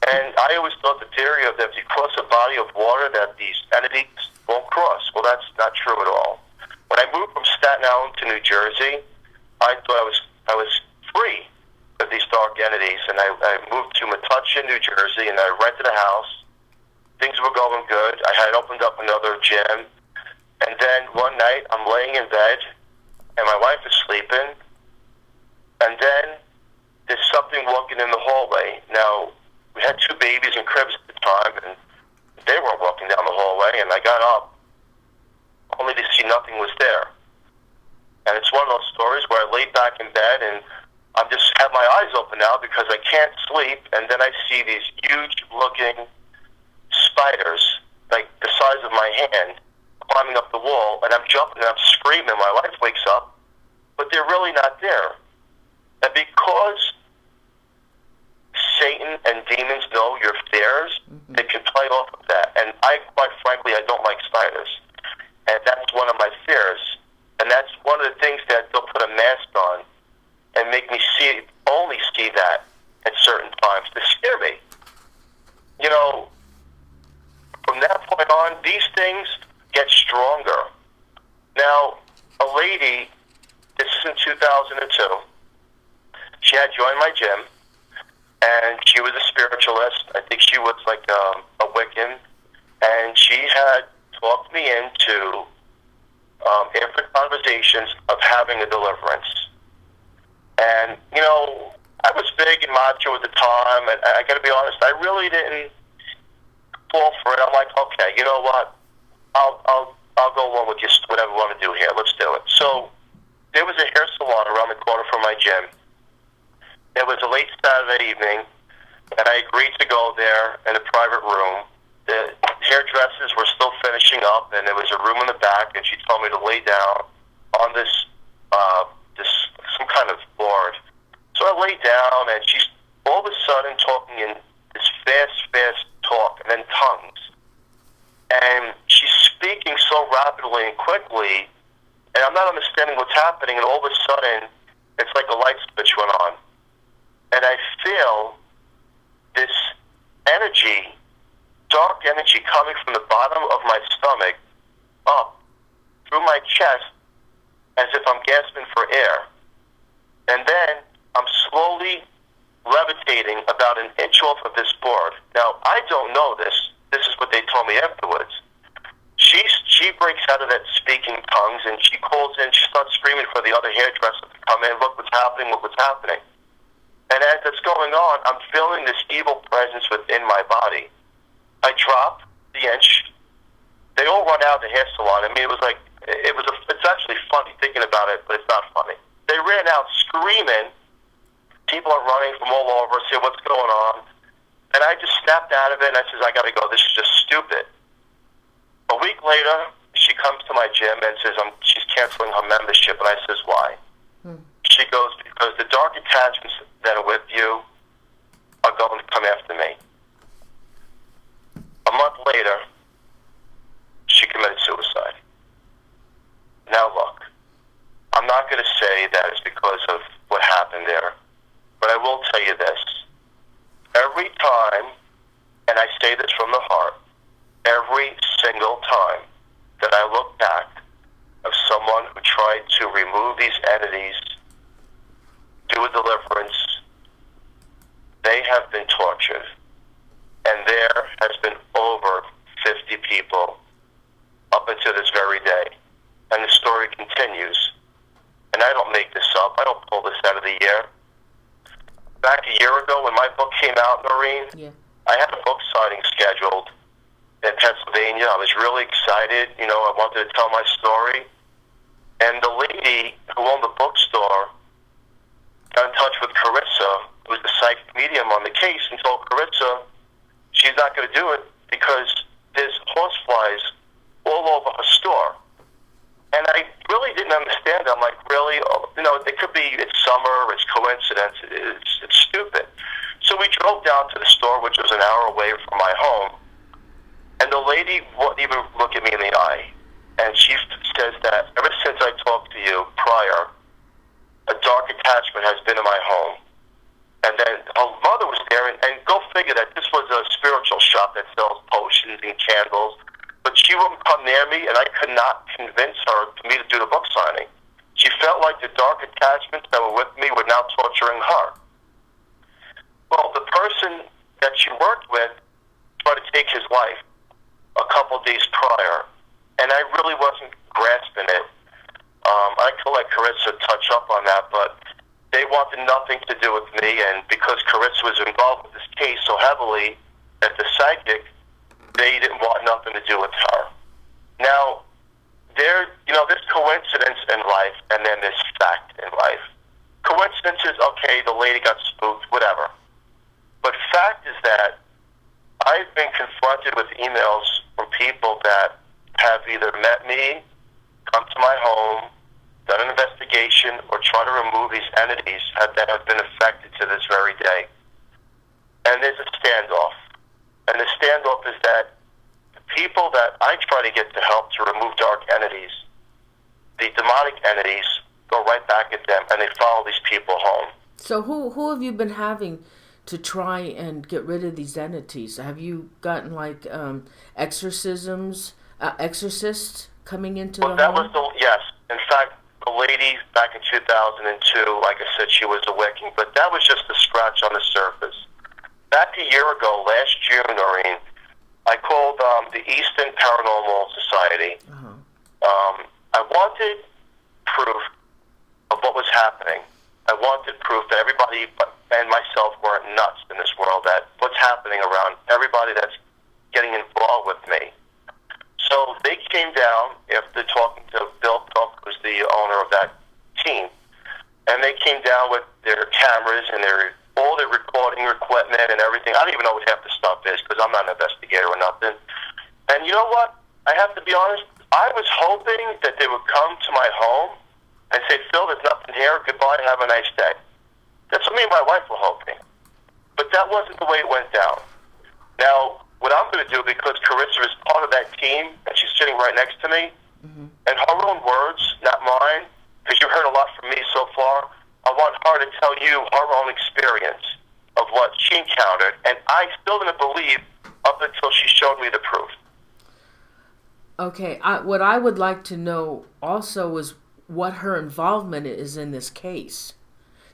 And I always thought the theory of that if you cross a body of water that these entities won't cross. Well, that's not true at all. When I moved from Staten Island to New Jersey, I thought I was free of these dark entities, and I moved to Metuchen, New Jersey, and I rented a house. Things were going good. I had opened up another gym, And then one night, I'm laying in bed, and my wife is sleeping, and then there's something walking in the hallway. Now, we had 2 babies in cribs at the time, and they were walking down the hallway, and I got up, only to see nothing was there. And it's one of those stories where I laid back in bed, and I'm just have my eyes open now because I can't sleep, and then I see these huge-looking spiders, like the size of my hand, climbing up the wall, and I'm jumping and I'm screaming. My wife wakes up, but they're really not there. And because Satan and demons know your fears, they can play off of that. And quite frankly, I don't like spiders. And that's one of my fears. And that's one of the things that they'll put a mask on and make me only see that at certain times to scare me. You know, from that point on, these things get stronger. Now, a lady, this is in 2002, she had joined my gym, and she was a spiritualist. I think she was like a Wiccan, and she had talked me into, after conversations, of having a deliverance. And, you know, I was big and macho at the time, and I got to be honest, I really didn't fall for it. I'm like, okay, you know what? I'll go along with you, whatever you want to do here. Let's do it. So there was a hair salon around the corner from my gym. It was a late Saturday evening, and I agreed to go there in a private room. The hairdressers were still finishing up, and there was a room in the back, and she told me to lay down on this some kind of board. So I lay down, and she's all of a sudden talking in this fast talk, and then tongues. And she's speaking so rapidly and quickly, and I'm not understanding what's happening, and all of a sudden, it's like a light switch went on. And I feel this energy, dark energy, coming from the bottom of my stomach up through my chest as if I'm gasping for air. And then I'm slowly levitating about an inch off of this board. Now, I don't know this. This is what they told me afterwards. She breaks out of that speaking tongues, and she calls in, she starts screaming for the other hairdresser to come in, look what's happening, look what's happening. And as it's going on, I'm feeling this evil presence within my body. I drop the inch. They all run out of the hair salon. I mean, it's actually funny thinking about it, but it's not funny. They ran out screaming. People are running from all over, say what's going on. And I just snapped out of it, and I says, I got to go. This is just stupid. A week later, she comes to my gym and says she's canceling her membership. And I says, why? She goes, because the dark attachments that are with you are going to come after me. A month later, she committed suicide. Now look, I'm not going to say that it's because of what happened there, but I will tell you this. Every time, and I say this from the heart, every single time that I look back of someone who tried to remove these entities, do a deliverance, they have been tortured. And there has been over 50 people up until this very day. And the story continues. And I don't make this up. I don't pull this out of the air. Back a year ago when my book came out, Noreen, I had a book signing scheduled in Pennsylvania. I was really excited. You know, I wanted to tell my story. And the lady who owned the bookstore got in touch with Carissa, who was the psychic medium on the case, and told Carissa she's not going to do it because there's horseflies all over her store. And I really didn't understand. I'm like, really? Oh, you know, it could be it's summer, it's coincidence, it's stupid. So we drove down to the store, which was an hour away from my home, and the lady wouldn't even look at me in the eye. And she says that ever since I talked to you prior, a dark attachment has been in my home. And then her mother was there, and go figure that this was a spiritual shop that sells potions and candles. But she wouldn't come near me, and I could not convince her for me to do the book signing. She felt like the dark attachments that were with me were now torturing her. Well, the person that she worked with tried to take his life a couple days prior, and I really wasn't grasping it. I could let Carissa touch up on that, but they wanted nothing to do with me, and because Carissa was involved with this case so heavily as the psychic, they didn't want nothing to do with her. Now, there's coincidence in life, and then there's fact in life. Coincidence is, okay, the lady got spooked, whatever. But fact is that I've been confronted with emails from people that have either met me, come to my home, done an investigation, or try to remove these entities that have been affected to this very day. And there's a standoff. And the standoff is that the people that I try to get to help to remove dark entities, the demonic entities, go right back at them, and they follow these people home. So who have you been having to try and get rid of these entities? Have you gotten like exorcists coming into the home? Yes. In fact, the lady back in 2002, like I said, she was a Wiccan, but that was just a scratch on the surface. Back a year ago, last June, Noreen, I called the Eastern Paranormal Society. Uh-huh. I wanted proof of what was happening. I wanted proof that everybody and myself weren't nuts in this world, that what's happening around everybody that's getting involved with me. So they came down after talking to Bill Cook, who's the owner of that team, and they came down with their cameras and all their recording equipment and everything. I don't even know what half the stuff is because I'm not an investigator or nothing. And you know what? I have to be honest. I was hoping that they would come to my home and say, Phil, there's nothing here. Goodbye. Have a nice day. That's what me and my wife were hoping. But that wasn't the way it went down. Now, what I'm going to do, because Carissa is part of that team, and she's sitting right next to me, in her own words, not mine, because you heard a lot from me so far, I want her to tell you her own experience of what she encountered, and I still didn't believe up until she showed me the proof. Okay, what I would like to know also is what her involvement is in this case.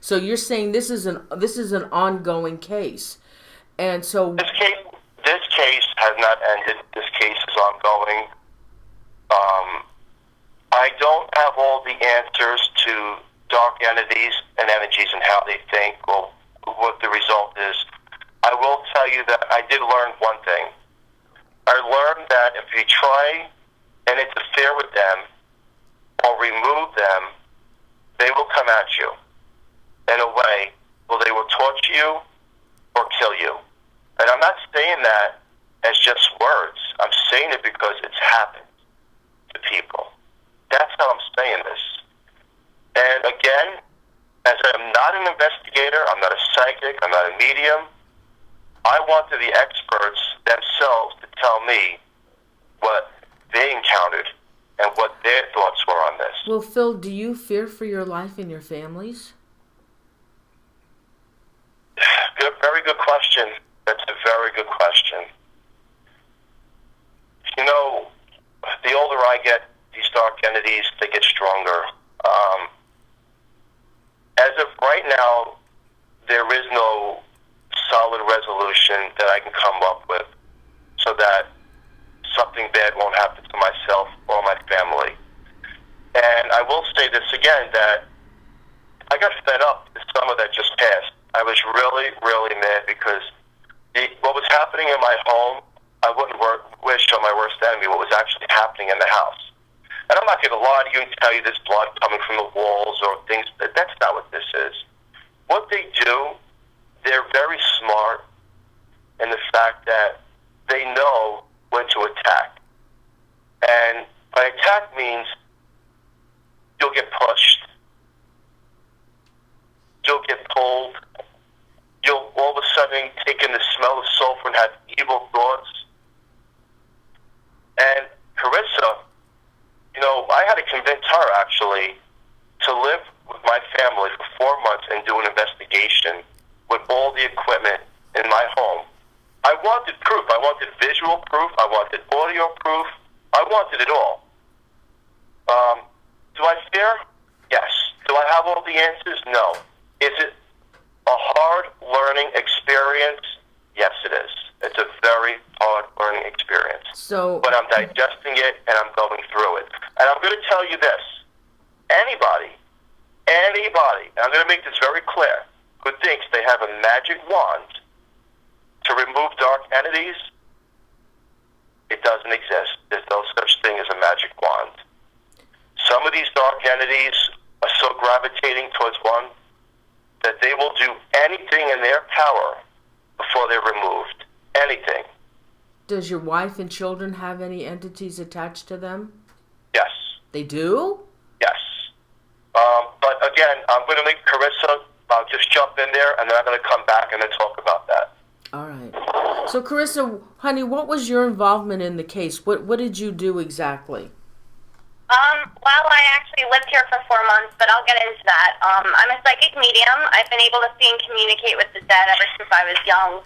So you're saying this is an ongoing case, and so this case has not ended. This case is ongoing. I don't have all the answers to dark entities and energies and how they think or what the result is. I will tell you that I did learn one thing. I learned that if you try and interfere with them or remove them, they will come at you in a way where they will torture you or kill you. And I'm not saying that as just words. I'm saying it because it's happened to people. That's how I'm saying this. And again, as I'm not an investigator, I'm not a psychic, I'm not a medium, I wanted the experts themselves to tell me what they encountered and what their thoughts were on this. Well, Phil, do you fear for your life and your families? Very good question. That's a very good question. You know, the older I get, these dark entities, they get stronger. As of right now, there is no solid resolution that I can come up with so that something bad won't happen to myself or my family. And I will say this again, that I got fed up this summer that just passed. I was really, really mad because what was happening in my home, I wouldn't wish on my worst enemy what was actually happening in the house. And I'm not going to lie to you and tell you there's blood coming from the walls or things. That's not what this is. What they do, they're very smart in the fact that they know when to attack. And by attack means you'll get pushed, you'll get pulled, you'll all of a sudden take in the smell of sulfur and have evil thoughts. And Carissa, you know, I had to convince her actually to live with my family for 4 months and do an investigation with all the equipment in my home. I wanted proof. I wanted visual proof. I wanted audio proof. I wanted it all. Do I fear? Yes. Do I have all the answers? No. Is it a hard learning experience? Yes, it is. It's a very hard learning experience. So, But I'm digesting it and I'm going through it. And I'm going to tell you this. Anybody, and I'm going to make this very clear, who thinks they have a magic wand to remove dark entities, it doesn't exist. There's no such thing as a magic wand. Some of these dark entities are so gravitating towards one that they will do anything in their power before they're removed. Anything. does your wife and children have any entities attached to them? Yes. They do? Yes. But again, I'm going to make Carissa, I'll just jump in there, and then I'm going to come back and then talk about that. All right. So, Carissa, honey, what was your involvement in the case? What did you do exactly? Well, I actually lived here for 4 months, but I'll get into that. I'm a psychic medium. I've been able to see and communicate with the dead ever since I was young.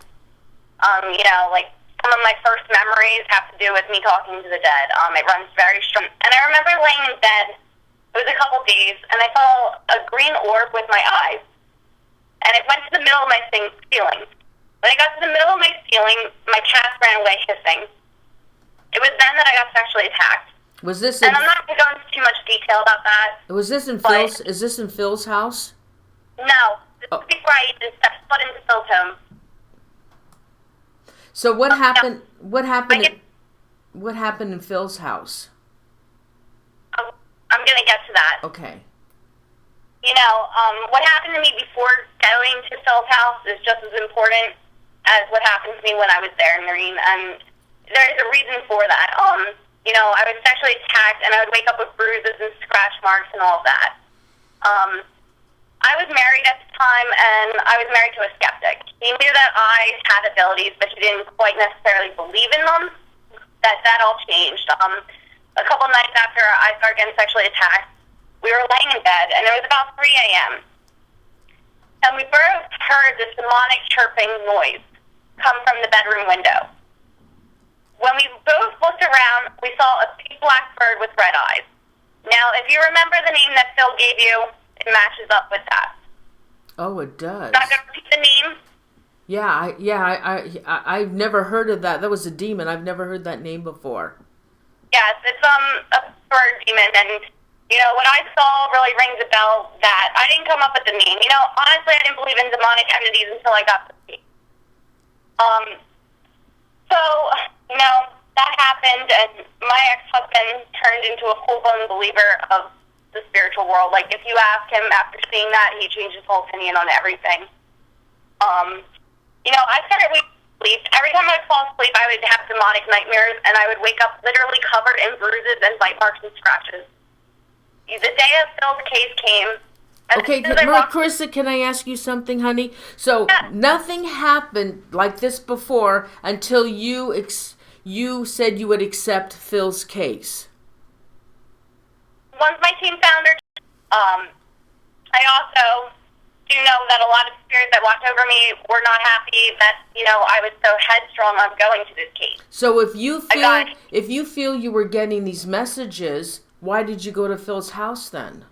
Like some of my first memories have to do with me talking to the dead. It runs very strong. And I remember laying in bed. It was a couple days, and I saw a green orb with my eyes. And it went to the middle of my ceiling. When I got to the middle of my ceiling, my cats ran away hissing. It was then that I got sexually attacked. Was this And I'm not going to go into too much detail about that. Was this in but- Phil's? Is this in Phil's house? No. This is before I even stepped foot into Phil's home. So what happened? What happened? I What happened in Phil's house? I'm going to get to that. Okay. What happened to me before going to Phil's house is just as important as what happened to me when I was there, Noreen. And there's a reason for that. I was sexually attacked, and I would wake up with bruises and scratch marks and all of that. I was married at the time, and I was married to a skeptic. He knew that I had abilities, but he didn't quite necessarily believe in them. That all changed. A couple nights after I started getting sexually attacked, we were laying in bed, and it was about 3 a.m. And we both heard this demonic chirping noise come from the bedroom window. When we both looked around, we saw a big black bird with red eyes. Now, if you remember the name that Phil gave you, it matches up with that. Oh, it does. Not going to repeat the name? I've never heard of that. That was a demon. I've never heard that name before. Yes, it's a bird demon, and what I saw really rings a bell that I didn't come up with the name. Honestly, I didn't believe in demonic entities until I got to see. That happened, and my ex-husband turned into a full-blown believer of the spiritual world. Like, if you ask him after seeing that, he changed his whole opinion on everything. I started waking up sleep. Every time I would fall asleep, I would have demonic nightmares, and I would wake up literally covered in bruises and bite marks and scratches. The day of Phil's case came. Okay, Carissa, can I ask you something, honey? So nothing happened like this before until you said you would accept Phil's case. Once my team found her, I also do know that a lot of spirits that watched over me were not happy that I was so headstrong on going to this case. So if you feel you were getting these messages, why did you go to Phil's house then?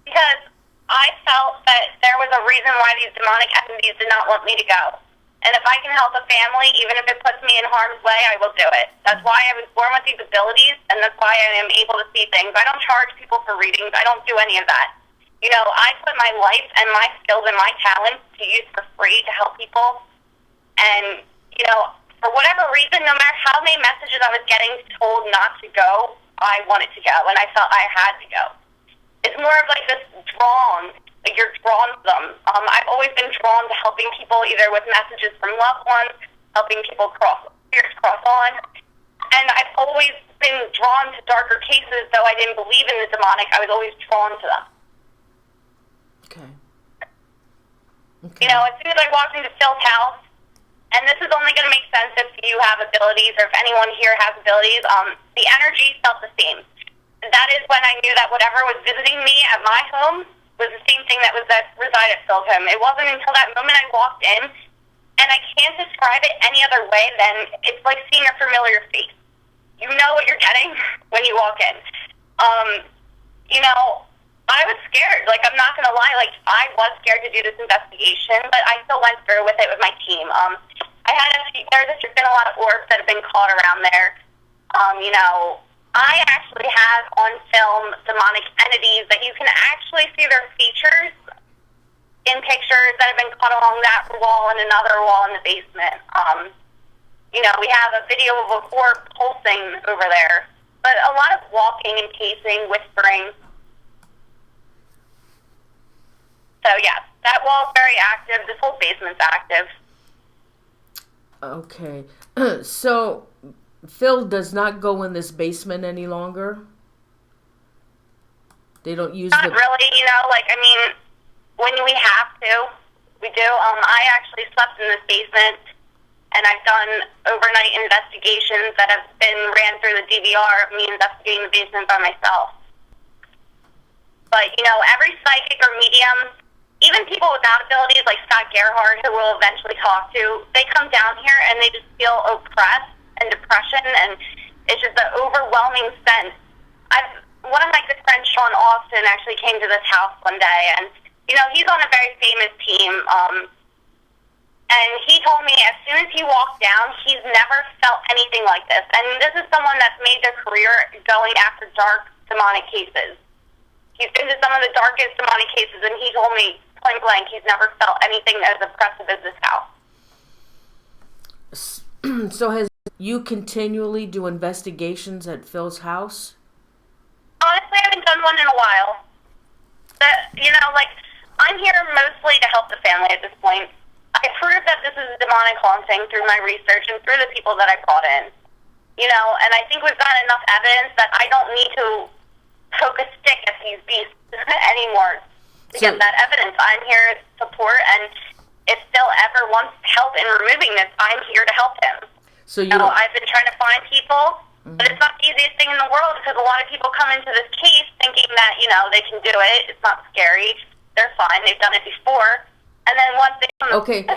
Because I felt that there was a reason why these demonic entities did not want me to go. And if I can help a family, even if it puts me in harm's way, I will do it. That's why I was born with these abilities, and that's why I am able to see things. I don't charge people for readings. I don't do any of that. I put my life and my skills and my talents to use for free to help people. And, for whatever reason, no matter how many messages I was getting told not to go, I wanted to go, and I felt I had to go. It's more of like this drawn, like you're drawn to them. I've always been drawn to helping people either with messages from loved ones, helping people cross on. And I've always been drawn to darker cases, though I didn't believe in the demonic. I was always drawn to them. Okay. As soon as I walked into Phil's house, and this is only going to make sense if you have abilities or if anyone here has abilities, the energy felt the same. That is when I knew that whatever was visiting me at my home was the same thing that resided at Phil's home. It wasn't until that moment I walked in, and I can't describe it any other way than it's like seeing a familiar face. You know what you're getting when you walk in. I was scared. Like, I'm not going to lie. Like, I was scared to do this investigation, but I still went through with it with my team. There's been a lot of orbs that have been caught around there. You know, I actually have on film demonic entities that you can actually see their features in pictures that have been caught along that wall and another wall in the basement. You know, we have a video of a orb pulsing over there, but a lot of walking and pacing, whispering. So yeah, that wall's very active. This whole basement's active. Okay. So Phil does not go in this basement any longer? They don't use Not really, you know, like, I mean, when we have to, we do. I actually slept in this basement, and I've done overnight investigations that have been ran through the DVR of me investigating the basement by myself. But, you know, every psychic or medium, even people without abilities like Scott Gerhardt, who we'll eventually talk to, they come down here and they just feel oppressed and depression, and it's just an overwhelming sense. One of my good friends, Sean Austin, actually came to this house one day, and, you know, he's on a very famous team, and he told me as soon as he walked down, he's never felt anything like this. And this is someone that's made their career going after dark demonic cases. He's been to some of the darkest demonic cases, and he told me point blank he's never felt anything as oppressive as this house. So has you continually do investigations at Phil's house? Honestly, I haven't done one in a while. You know, like, I'm here mostly to help the family at this point. I proved that this is a demonic haunting through my research and through the people that I brought in. You know, and I think we've got enough evidence that I don't need to poke a stick at these beasts anymore to get that evidence. I'm here to support, and if Phil ever wants help in removing this, I'm here to help him. So I've been trying to find people, but it's not the easiest thing in the world because a lot of people come into this case thinking that, you know, they can do it. It's not scary. They're fine. They've done it before. And then once they come... Okay,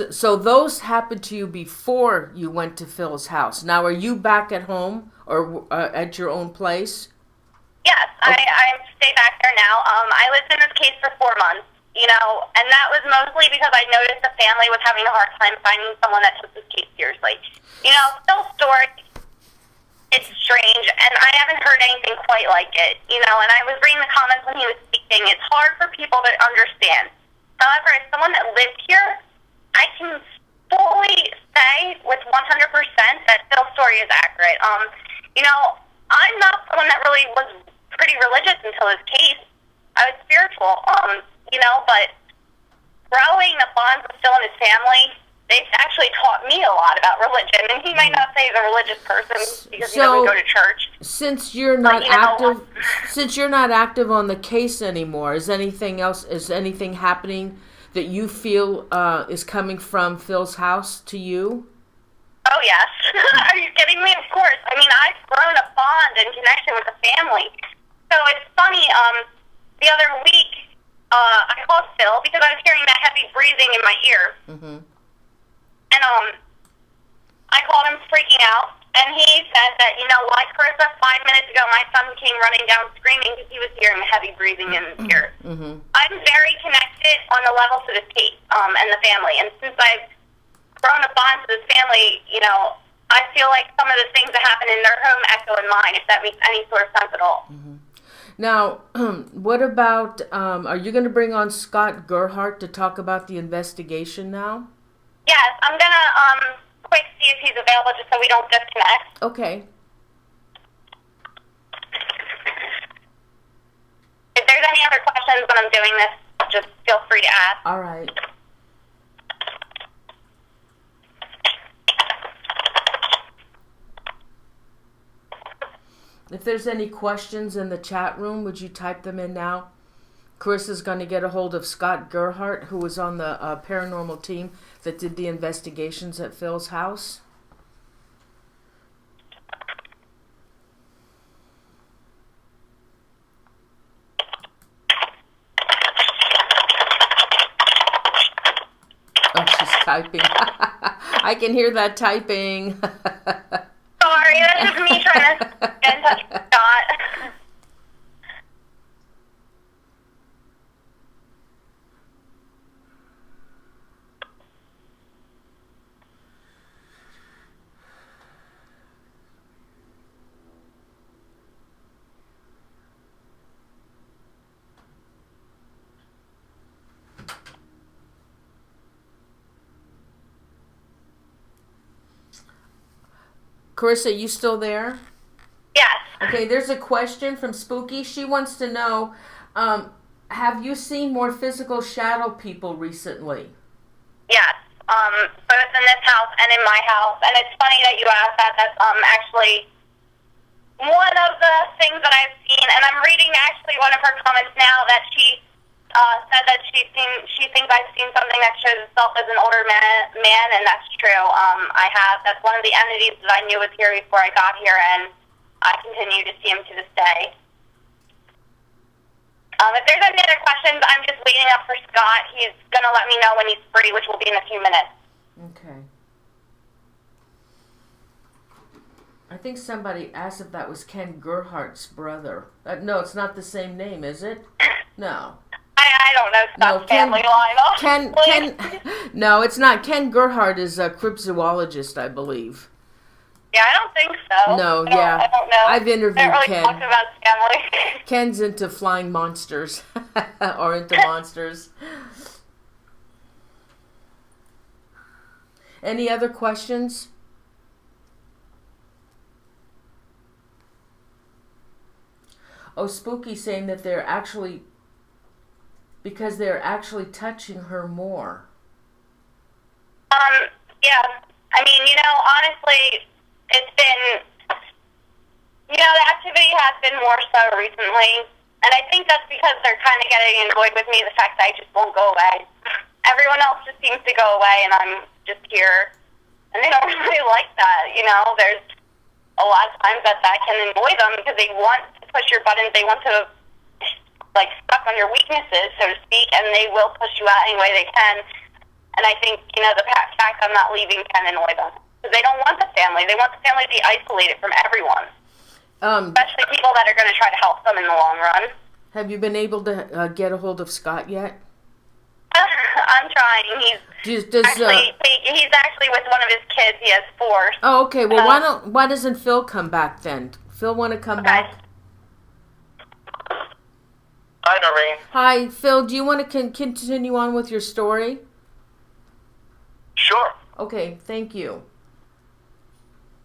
so those happened to you before you went to Phil's house. Now, are you back at home or at your own place? Yes, okay. I stay back there now. I lived in this case for 4 months, you know, and that was mostly because I noticed the family was having a hard time finding someone that took this case seriously. You know, Phil's story, it's strange, and I haven't heard anything quite like it, you know, and I was reading the comments when he was speaking. It's hard for people to understand. However, as someone that lived here, I can fully say with 100% that Phil's story is accurate. You know, I'm not someone that really was pretty religious until this case. I was spiritual, you know, but growing the bonds with Phil and his family, they've actually taught me a lot about religion. And he might not say he's a religious person because he doesn't go to church. Since you're not active on the case anymore, is anything happening that you feel is coming from Phil's house to you? Oh, yes. Are you kidding me? Of course. I mean, I've grown a bond and connection with the family. So it's funny, the other week, I called Phil because I was hearing that heavy breathing in my ear. Mm-hmm. And I called him freaking out, and he said that, you know, like Carissa, 5 minutes ago, my son came running down screaming because he was hearing heavy breathing in his ear. Mm-hmm. I'm very connected on the level to this case and the family, and since I've grown a bond to this family, you know, I feel like some of the things that happen in their home echo in mine, if that makes any sort of sense at all. Mm-hmm. Now, what about, are you going to bring on Scott Gerhardt to talk about the investigation now? Yes, I'm going to quick see if he's available just so we don't disconnect. Okay. If there's any other questions when I'm doing this, just feel free to ask. All right. If there's any questions in the chat room, would you type them in now? Carissa's going to get a hold of Scott Gerhardt, who was on the paranormal team that did the investigations at Phil's house. Oh, she's typing. I can hear that typing. Sorry, that's just me trying to get in touch with Scott. Carissa, you still there? Yes. Okay, there's a question from Spooky. She wants to know, have you seen more physical shadow people recently? Yes. Both in this house and in my house. And it's funny that you asked that. That's actually one of the things that I've seen. And I'm reading actually one of her comments now that she said that she thinks I've seen something that shows itself as an older man, and that's true. I have. That's one of the entities that I knew was here before I got here, and I continue to see him to this day. If there's any other questions, I'm just waiting up for Scott. He's going to let me know when he's free, which will be in a few minutes. Okay. I think somebody asked if that was Ken Gerhardt's brother. No, it's not the same name, is it? No. I don't know Scott's family line. No, it's not. Ken Gerhardt is a cryptozoologist, I believe. Yeah, I don't think so. No, I don't know. I've interviewed I don't really Ken. talk about his family. Ken's into flying monsters, or into monsters. Any other questions? Oh, Spooky saying that they're actually touching her more. Yeah. I mean, honestly, it's been, the activity has been more so recently. And I think that's because they're kind of getting annoyed with me, the fact that I just won't go away. Everyone else just seems to go away, and I'm just here. And they don't really like that, There's a lot of times that can annoy them because they want to push your buttons. They want to, suck on your weaknesses, so to speak, and they will push you out any way they can. And I think, the fact I'm not leaving can annoy them. Because they don't want the family. They want the family to be isolated from everyone. Especially people that are going to try to help them in the long run. Have you been able to get a hold of Scott yet? I'm trying. He's actually with one of his kids. He has 4. Oh, okay. Well, why doesn't Phil come back then? Phil want to come back? Hi, Noreen. Hi, Phil. Do you want to continue on with your story? Sure. Okay, thank you.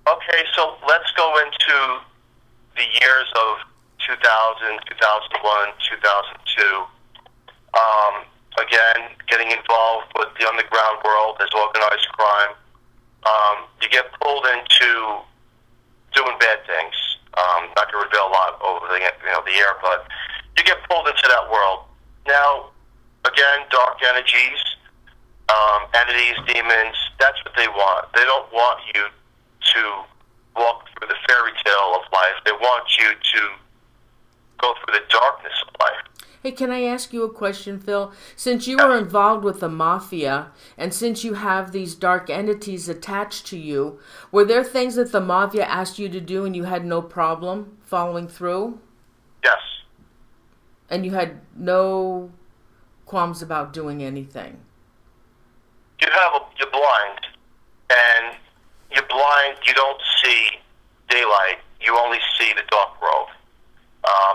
Okay, so let's go into the years of 2000, 2001, 2002. Again, getting involved with the underground world as organized crime. You get pulled into doing bad things. Not to reveal a lot over the air, but you get pulled into that world. Now, again, dark energies, entities, demons, that's what they want. They don't want you to walk through the fairy tale of life. They want you to go through the darkness of life. Hey, can I ask you a question, Phil? Since you were involved with the mafia, and since you have these dark entities attached to you, were there things that the mafia asked you to do and you had no problem following through? Yes. And you had no qualms about doing anything? You're blind, and you're blind, you don't see daylight, you only see the dark world.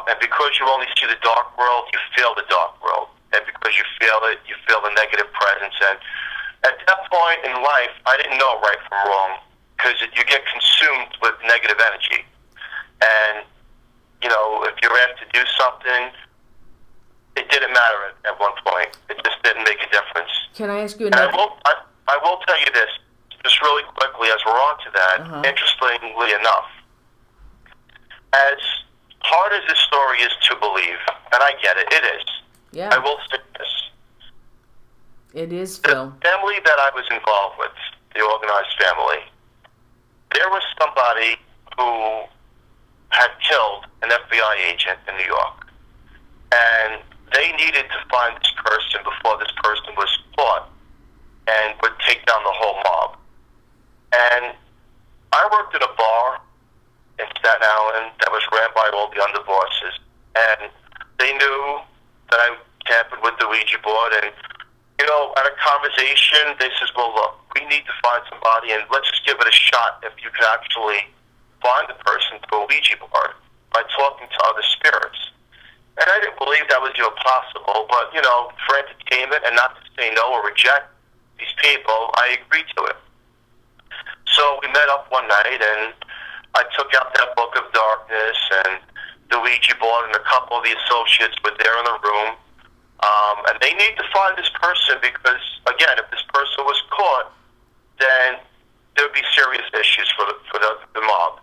And because you only see the dark world, you feel the dark world. And because you feel it, you feel the negative presence. And at that point in life, I didn't know right from wrong, because you get consumed with negative energy. And, if you're asked to do something, it didn't matter at one point. It just didn't make a difference. Can I ask you another? I will tell you this, just really quickly as we're on to that, interestingly enough. As hard as this story is to believe, and I get it, it is. Yeah. I will say this. It is, Phil. The family that I was involved with, the organized family, there was somebody who had killed an FBI agent in New York. And they needed to find this person before this person was caught and would take down the whole mob. And I worked at a bar in Staten Island that was ran by all the underbosses. And they knew that I tampered with the Ouija board. And, at a conversation, they says, well, look, we need to find somebody, and let's just give it a shot if you could actually find the person through a Ouija board by talking to other spirits. And I didn't believe that was possible, but, for entertainment and not to say no or reject these people, I agreed to it. So we met up one night, and I took out that book of darkness and the Ouija board, and a couple of the associates were there in the room. And they need to find this person because, again, if this person was caught, then there would be serious issues for the mob.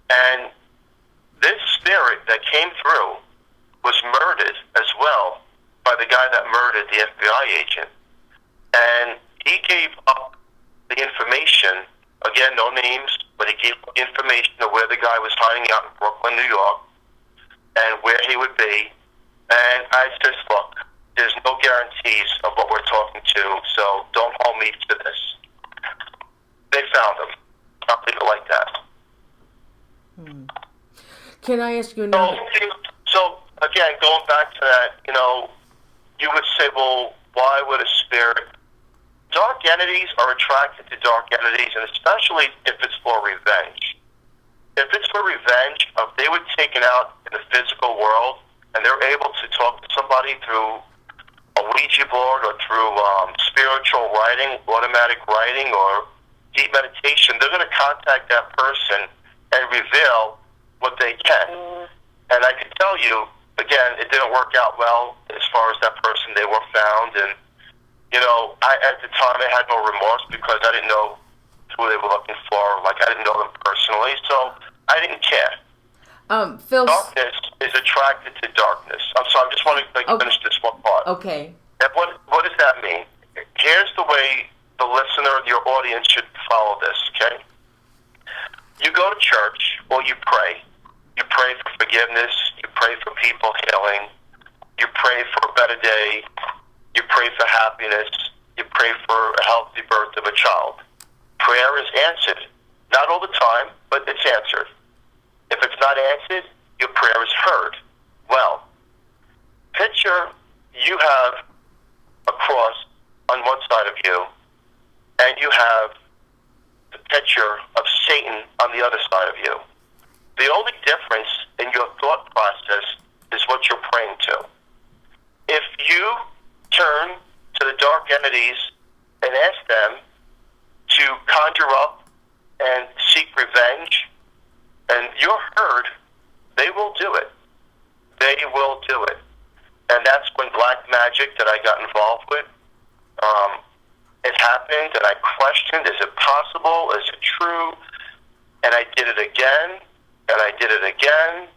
And this spirit that came through was murdered as well by the guy that murdered the FBI agent. And he gave up the information, again, no names, but he gave information of where the guy was hiding out in Brooklyn, New York, and where he would be. And I said, look, there's no guarantees of what we're talking to, so don't hold me to this. They found him. I'll leave it like that. Can I ask you another? So again, going back to that, you would say, well, why would a spirit... Dark entities are attracted to dark entities, and especially if it's for revenge. If it's for revenge, if they were taken out in the physical world, and they're able to talk to somebody through a Ouija board or through spiritual writing, automatic writing, or deep meditation, they're going to contact that person and reveal what they can. And I can tell you, again, it didn't work out well as far as that person. They were found, and at the time I had no remorse because I didn't know who they were looking for. Like, I didn't know them personally, so I didn't care. Phil. Darkness is attracted to darkness. I'm sorry, I just want to finish this one part. Okay. And what does that mean? Here's the way the listener, your audience, should follow this, okay? You go to church, or you pray. You pray for forgiveness. You pray for people healing. You pray for a better day. You pray for happiness. You pray for a healthy birth of a child. Prayer is answered. Not all the time, but it's answered. If it's not answered, your prayer is heard. Well, picture you have a cross on one side of you, and you have the picture of Satan on the other side of you. The only difference in your thought process is what you're praying to. If you turn to the dark entities and ask them to conjure up and seek revenge, and you're heard, they will do it. They will do it. And that's when black magic that I got involved with, it happened, and I questioned, is it possible? Is it true? And I did it again, and I did it again.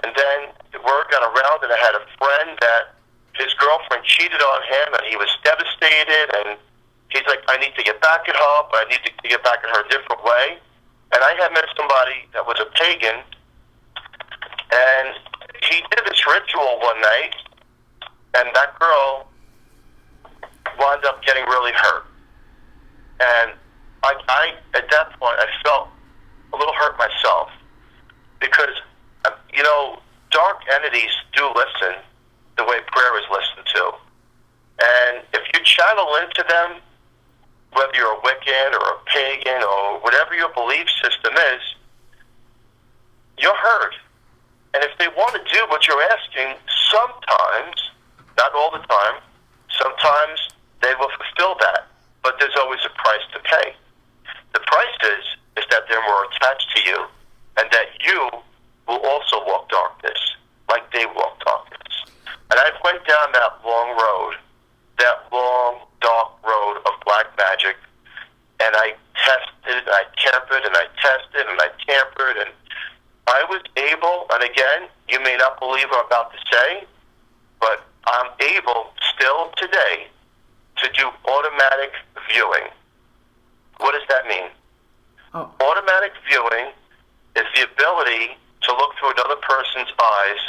And then the word got around, and I had a friend that his girlfriend cheated on him, and he was devastated, and he's like, I need to get back at her, but I need to get back at her a different way. And I had met somebody that was a pagan, and he did this ritual one night, and that girl wound up getting really hurt. And I at that point, I felt a little hurt myself because, dark entities do listen the way prayer is listened to. And if you channel into them, whether you're a Wiccan or a pagan or whatever your belief system is, you're heard. And if they want to do what you're asking, sometimes, not all the time, sometimes they will fulfill that. But there's always a price to pay. The price is that they're more attached to you, and that you will also walk darkness like they walk darkness. And I went down that long road, that long, dark road of black magic, and I tested, and I tampered, and I tested, and I tampered, and I was able, and again, you may not believe what I'm about to say, but I'm able still today to do automatic viewing. What does that mean? Automatic viewing is the ability to look through another person's eyes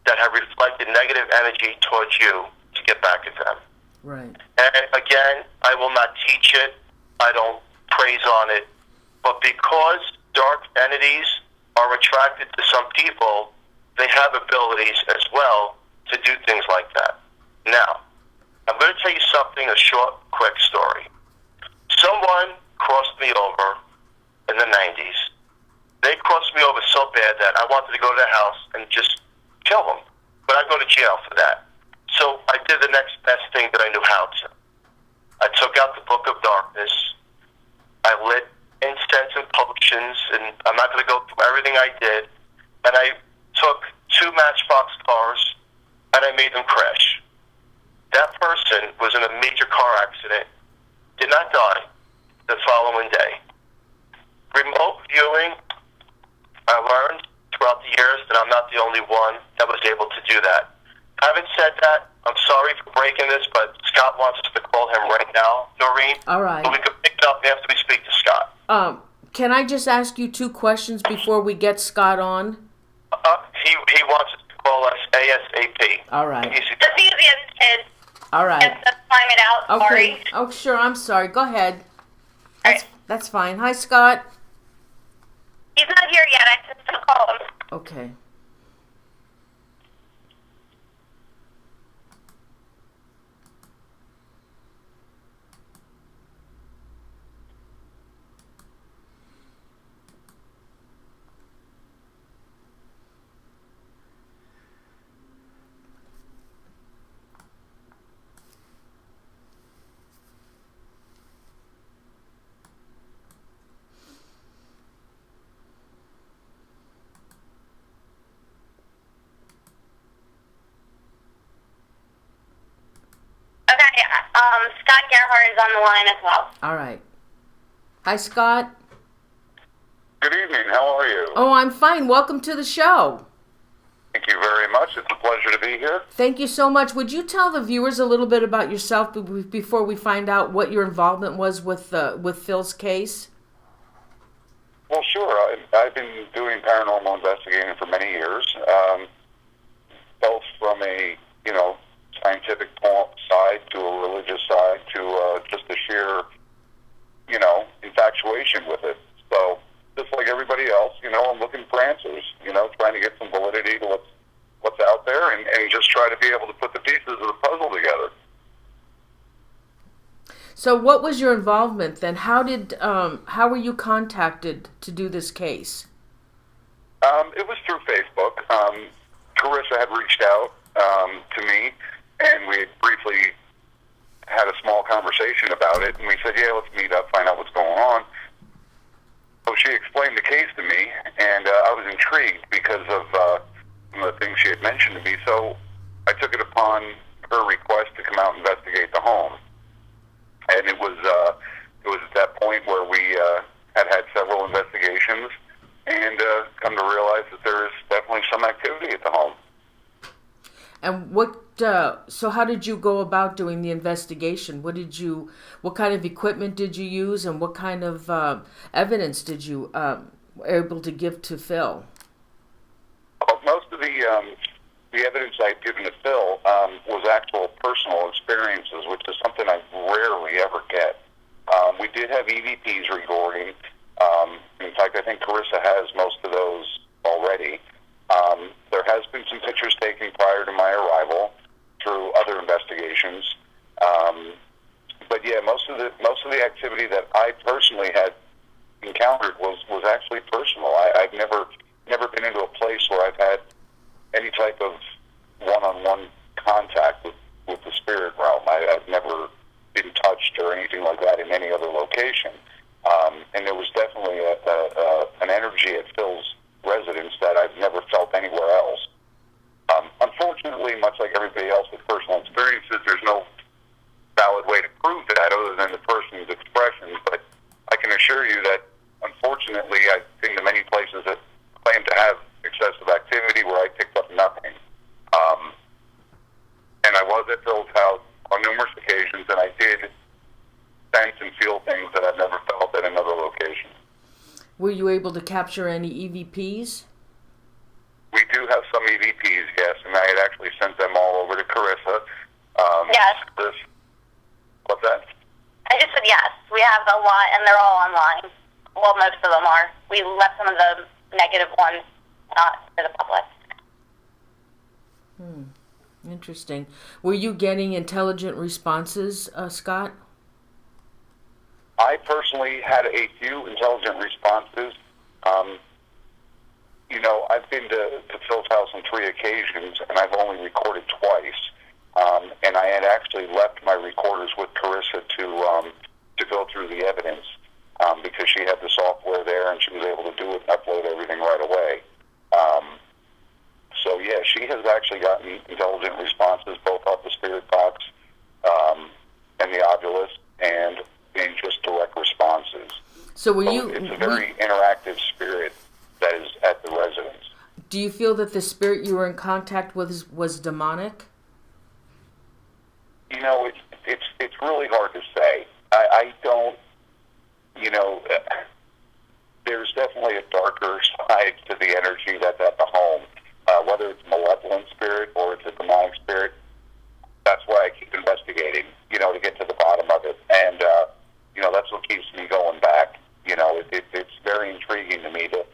that have reflected negative energy towards you to get back at them. Right. And again, I will not teach it. I don't praise on it. But because dark entities are attracted to some people, they have abilities as well to do things like that. Now, I'm going to tell you something, a short, quick story. Someone crossed me over in the 90s. They crossed me over so bad that I wanted to go to their house and just kill them. But I'd go to jail for that. So I did the next best thing that I knew how to. I took out the Book of Darkness. I lit incense in public actions, and I'm not going to go through everything I did. And I took 2 Matchbox cars, and I made them crash. That person was in a major car accident, did not die the following day. Remote viewing, I learned throughout the years that I'm not the only one that was able to do that. Having said that, I'm sorry for breaking this, but Scott wants us to call him right now, Noreen. All right. But we can pick it up after we speak to Scott. Can I just ask you 2 questions before we get Scott on? He wants us to call us ASAP. All right. Just the easiest kid. All right. Just time it out. Okay. Sorry. Oh, sure. I'm sorry. Go ahead. All right. That's fine. Hi, Scott. He's not here yet. I just to call him. Okay. Okay. Scott Gerhardt is on the line as well. All right. Hi, Scott. Good evening. How are you? Oh, I'm fine. Welcome to the show. Thank you very much. It's a pleasure to be here. Thank you so much. Would you tell the viewers a little bit about yourself before we find out what your involvement was with Phil's case? Well, sure. I've been doing paranormal investigating for many years, both from a scientific side to a religious side to just a sheer infatuation with it. So just like everybody else, I'm looking for answers. Trying to get some validity to what's out there, and just try to be able to put the pieces of the puzzle together. So what was your involvement then? How were you contacted to do this case? It was through Facebook. Carissa had reached out to me, and we had briefly had a small conversation about it, and we said, yeah, let's meet up, find out what's going on. So she explained the case to me, and I was intrigued because of some of the things she had mentioned to me. So I took it upon her request to come out and investigate the home. And it was at that point where we had several investigations and come to realize that there is definitely some activity at the home. And so how did you go about doing the investigation? What kind of equipment did you use, and what kind of evidence did you able to give to Phil? Well, most of the evidence I'd given to Phil was actual personal experiences, which is something I rarely ever get. We did have EVPs recording. In fact, I think Carissa has most of those already. There has been some pictures taken prior to my arrival through other investigations. But yeah, most of the activity that I personally had encountered was actually personal. I've never been into a place where I've had any type of one-on-one contact with the spirit realm. I've never been touched or anything like that in any other location. And there was definitely an energy at Phil's residence that I've never felt anywhere else. Unfortunately, much like everybody else with personal experiences, there's no valid way to prove that other than the person's expressions. But I can assure you that, unfortunately, I've been to many places that claim to have excessive activity where I picked up nothing. And I was at Phil's house on numerous occasions, and I did sense and feel things that I've never felt at another location. Were you able to capture any EVPs? We do have some EVPs, yes, and I had actually sent them all over to Carissa. Yes. What's that? I just said yes. We have a lot, and they're all online. Well, most of them are. We left some of the negative ones not for the public. Interesting. Were you getting intelligent responses, Scott? I personally had a few intelligent responses. I've been to Phil's house on 3 occasions, and I've only recorded twice. And I had actually left my recorders with Carissa to go through the evidence. because she had the software there and she was able to do it and upload everything right away. So yeah, she has actually gotten intelligent responses both off the spirit box and the Ovilus, and in just direct responses. So It's a very interactive spirit that is at the residence. Do you feel that the spirit you were in contact with was demonic? You know, it's really hard to say. I don't, you know, there's definitely a darker side to the energy that's at the home. Whether it's a malevolent spirit or it's a demonic spirit, that's why I keep investigating, you know, to get to the bottom of it. And, you know, that's what keeps me going back. You know, it's very intriguing to me to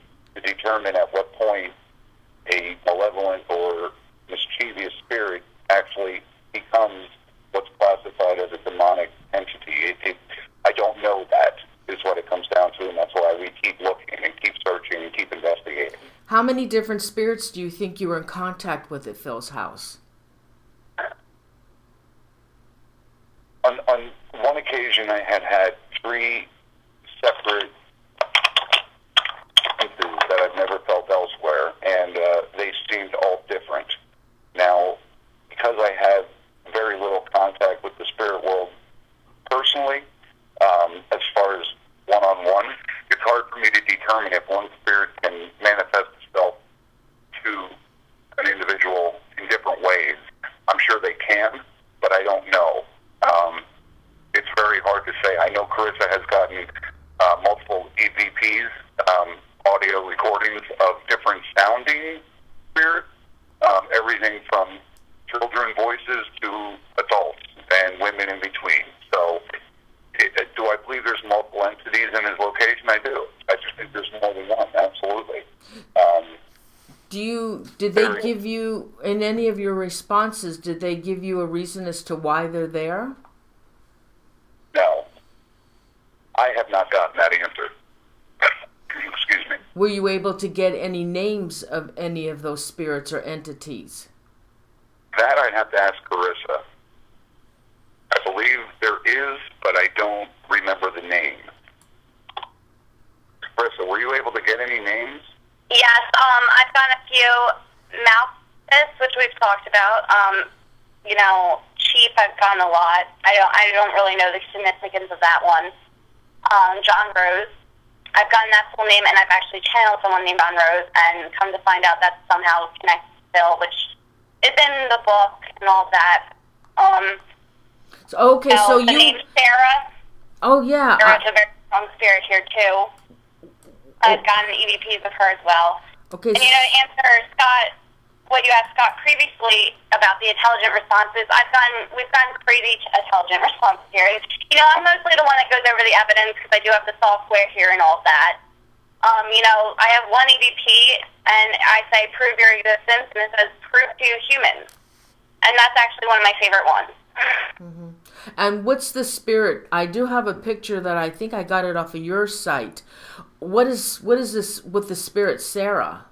determine at what point a malevolent or mischievous spirit actually becomes what's classified as a demonic entity. I don't know, that is what it comes down to, and that's why we keep looking and keep searching and keep investigating. How many different spirits do you think you were in contact with at Phil's house? On one occasion, I had 3 separate instances that I've never felt elsewhere, and they seemed all different. Now, because I have very little contact with the spirit world personally, as far as one-on-one, it's hard for me to determine if one spirit can manifest itself to an individual in different ways. I'm sure they can, but I don't know. It's very hard to say. I know Carissa has gotten multiple EVPs, audio recordings of different sounding spirits, everything from children voices to adults and women in between. So, do I believe there's multiple entities in his location? I do. I just think there's more than one, absolutely. Did they give you, in any of your responses, did they give you a reason as to why they're there? No. I have not gotten that answer. Excuse me. Were you able to get any names of any of those spirits or entities? That I'd have to ask Carissa. I believe there is, but I don't remember the name. Carissa, were you able to get any names? Yes, I've gotten a few Malthus, which we've talked about. You know, Chief, I've gotten a lot. I don't really know the significance of that one. John Rose, I've gotten that full name, and I've actually channeled someone named John Rose, and come to find out that's somehow connected to Phil, which is in the book and all that. So the name Sarah. Oh yeah. Sarah's a very strong spirit here too. I've gotten EVPs of her as well. Okay. And you know, to answer Scott, what you asked Scott previously about the intelligent responses, we've gotten crazy intelligent responses here. And, you know, I'm mostly the one that goes over the evidence because I do have the software here and all that. You know, I have one EVP, and I say, prove your existence, and it says, prove to humans. And that's actually one of my favorite ones. Mm-hmm. And what's the spirit? I do have a picture that I think I got it off of your site. What is this with the spirit Sarah?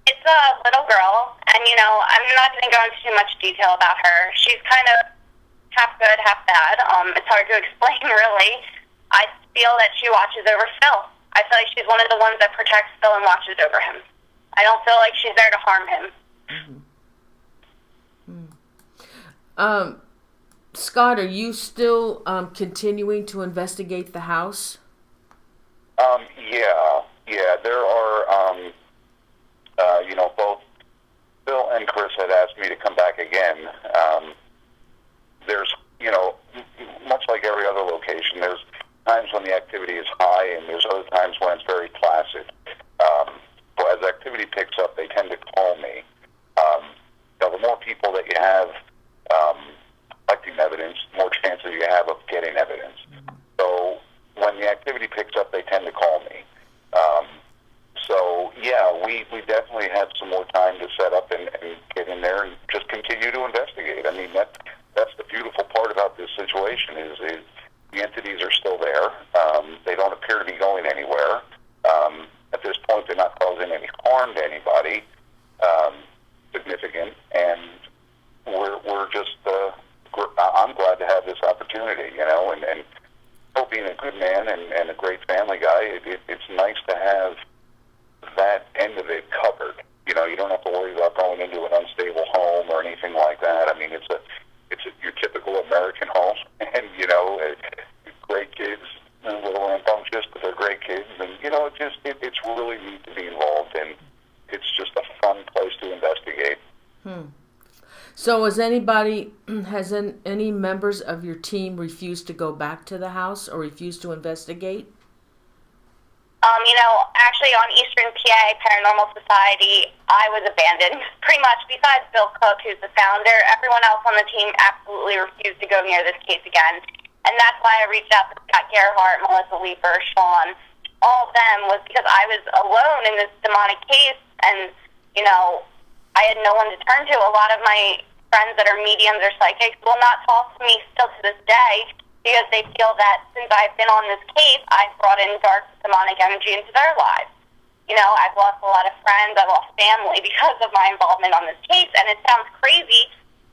It's a little girl, and, you know, I'm not going to go into too much detail about her. She's kind of half good, half bad. It's hard to explain, really. I feel that she watches over Phil. I feel like she's one of the ones that protects Phil and watches over him. I don't feel like she's there to harm him. Scott, are you still continuing to investigate the house? Yeah. There are, you know, both Phil and Chris had asked me to come back again. There's, you know, much like every other location, there's times when the activity is high, and there's other times when it's very placid. So as activity picks up, they tend to call me. You know, the more people that you have collecting evidence, the more chances you have of getting evidence. So when the activity picks up, they tend to call me. So yeah, we definitely have some more time to set up and get in there and just continue to investigate. I mean, that's the beautiful part about this situation is the entities are still there. They don't appear to be going anywhere. At this point, they're not causing any harm to anybody significant, and we're just I'm glad to have this opportunity, you know, and being a good So has any members of your team refused to go back to the house or refused to investigate? Actually on Eastern PA Paranormal Society, I was abandoned. Pretty much, besides Bill Cook, who's the founder, everyone else on the team absolutely refused to go near this case again. And that's why I reached out to Scott Gerhardt, Melissa Leeper, Sean, all of them, was because I was alone in this demonic case, and, I had no one to turn to. A lot of my friends that are mediums or psychics will not talk to me still to this day, because they feel that since I've been on this case, I've brought in dark demonic energy into their lives. I've lost a lot of friends, I've lost family because of my involvement on this case, and it sounds crazy,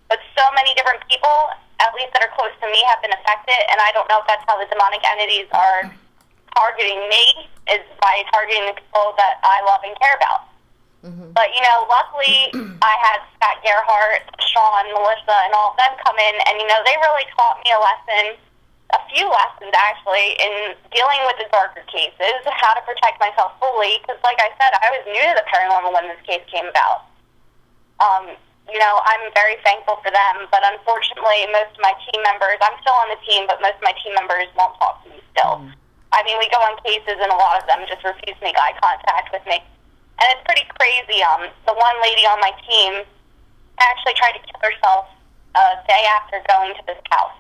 but so many different people, at least that are close to me, have been affected, and I don't know if that's how the demonic entities are targeting me, is by targeting the people that I love and care about. Mm-hmm. But, luckily, I had Scott Gerhardt, Sean, Melissa, and all of them come in, and, they really taught me a few lessons actually, in dealing with the darker cases, how to protect myself fully, because like I said, I was new to the paranormal when this case came about. I'm very thankful for them, but unfortunately most of my team members, I'm still on the team, but most of my team members won't talk to me still. We go on cases and a lot of them just refuse to make eye contact with me. And it's pretty crazy. The one lady on my team actually tried to kill herself a day after going to this house.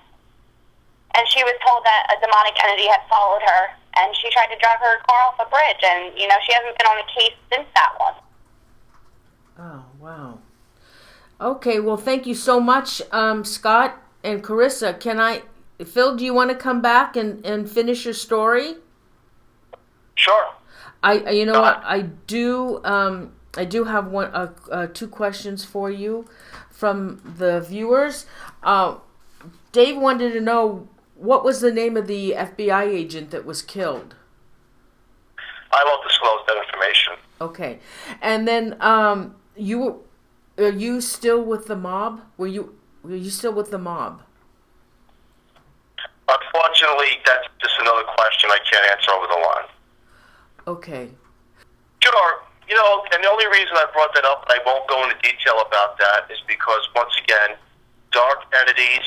And she was told that a demonic entity had followed her, and she tried to drive her car off a bridge, and, she hasn't been on a case since that one. Oh, wow. Okay, well, thank you so much, Scott and Carissa. Phil, do you want to come back and finish your story? Sure. I do have two questions for you from the viewers. Dave wanted to know, what was the name of the FBI agent that was killed? I won't disclose that information. Okay. And then are you still with the mob? Were you still with the mob? Unfortunately, that's just another question I can't answer over the line. Okay. Sure. And the only reason I brought that up, and I won't go into detail about that, is because, once again, dark entities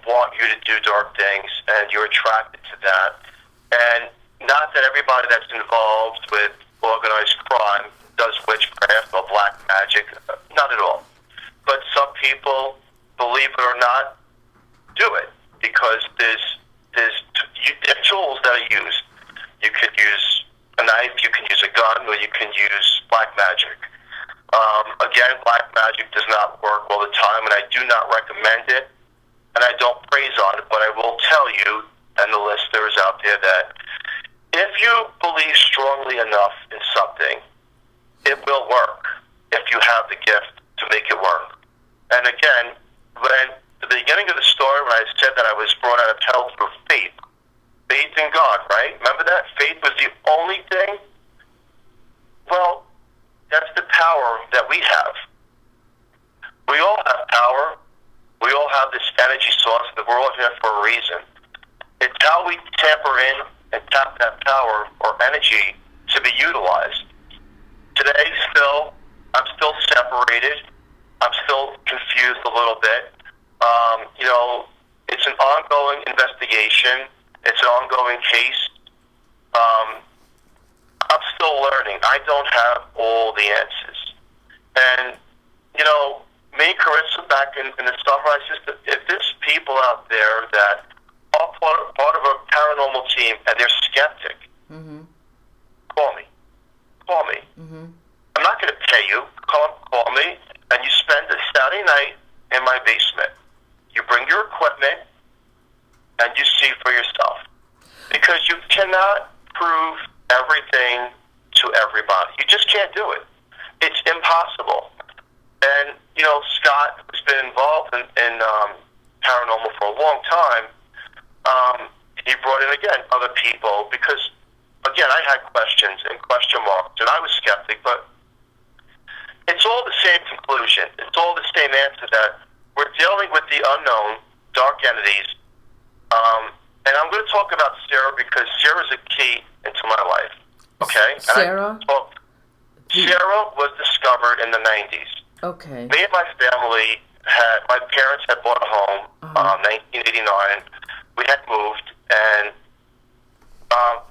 want you to do dark things, and you're attracted to that. And not that everybody that's involved with organized crime does witchcraft or black magic, not at all. But some people, believe it or not, do it, because there's tools that are used. You could use a knife, you can use a gun, or you can use black magic. Again, black magic does not work all the time, and I do not recommend it. And I don't praise on it, but I will tell you and the listeners out there that if you believe strongly enough in something, it will work if you have the gift to make it work. And again, when the beginning of the story, when I said that I was brought out of hell through faith in God, right? Remember that? Faith was the only thing? Well, that's the power that we have. We all have power. We all have this energy source that we're all here for a reason. It's how we tamper in and tap that power or energy to be utilized. Today, I'm still separated. I'm still confused a little bit. It's an ongoing investigation. It's an ongoing case. I'm still learning. I don't have all the answers. And, me and Carissa, back in the summer, I said, if there's people out there that are part of a paranormal team and they're skeptic, call me. Mm-hmm. I'm not going to pay you. Call me, and you spend a Saturday night in my basement. You bring your equipment, and you see for yourself. Because you cannot prove everything to everybody. You just can't do it. It's impossible. And, Scott, who's been involved in paranormal for a long time, he brought in, again, other people because, again, I had questions and question marks, and I was skeptic, but it's all the same conclusion. It's all the same answer, that we're dealing with the unknown, dark entities. And I'm going to talk about Sarah because Sarah's a key into my life. Okay? Sarah? Sarah was discovered in the 90s. Okay. Me and my family my parents had bought a home, 1989. We had moved, and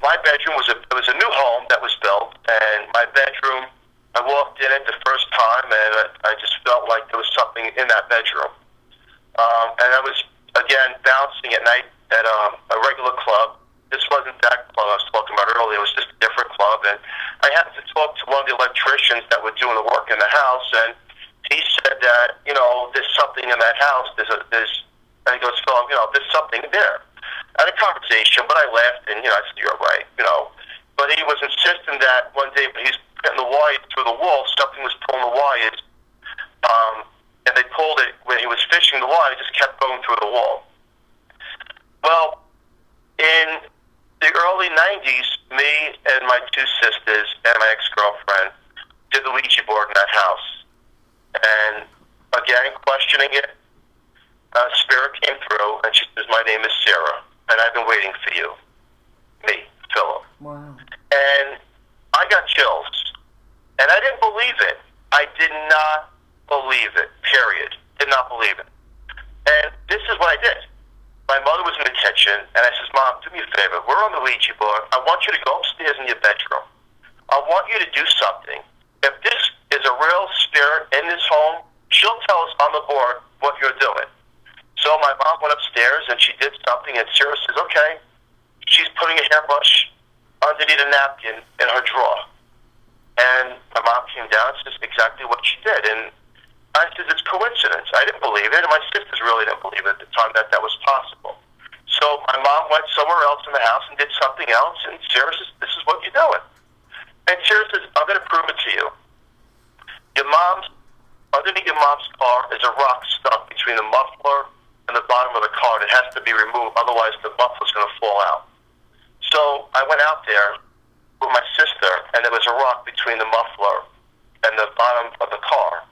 my bedroom it was a new home that was built, and my bedroom, I walked in it the first time, and I just felt like there was something in that bedroom. And I was, again, bouncing at night at a regular club. This wasn't that club I was talking about earlier. It was just a different club. And I happened to talk to one of the electricians that were doing the work in the house, and he said that, there's something in that house. And he goes, Phil, there's something there. I had a conversation, but I laughed, and, I said, you're right, But he was insisting that one day when he's putting the wires through the wall, something was pulling the wires, and they pulled it when he was fishing the wire, it just kept going through the wall. Well, in the early 90s, me and my two sisters and my ex-girlfriend did the Ouija board in that house. And again, questioning it, Spirit came through, and she says, my name is Sarah, and I've been waiting for you. Me, Philip. Wow. And I got chills. And I didn't believe it. I did not believe it, period. Did not believe it. And this is what I did. My mother was in the kitchen, and I says, Mom, do me a favor. We're on the Ouija board. I want you to go upstairs in your bedroom. I want you to do something. If this is a real spirit in this home, she'll tell us on the board what you're doing. So my mom went upstairs, and she did something, and Sarah says, okay. She's putting a hairbrush underneath a napkin in her drawer. And my mom came down and says exactly what she did. And I said, it's coincidence. I didn't believe it, and my sisters really didn't believe it at the time that was possible. So my mom went somewhere else in the house and did something else, and Sarah says, this is what you're doing. And Sarah says, I'm going to prove it to you. Underneath your mom's car is a rock stuck between the muffler and the bottom of the car. It has to be removed, otherwise the muffler's going to fall out. So I went out there with my sister, and there was a rock between the muffler and the bottom of the car.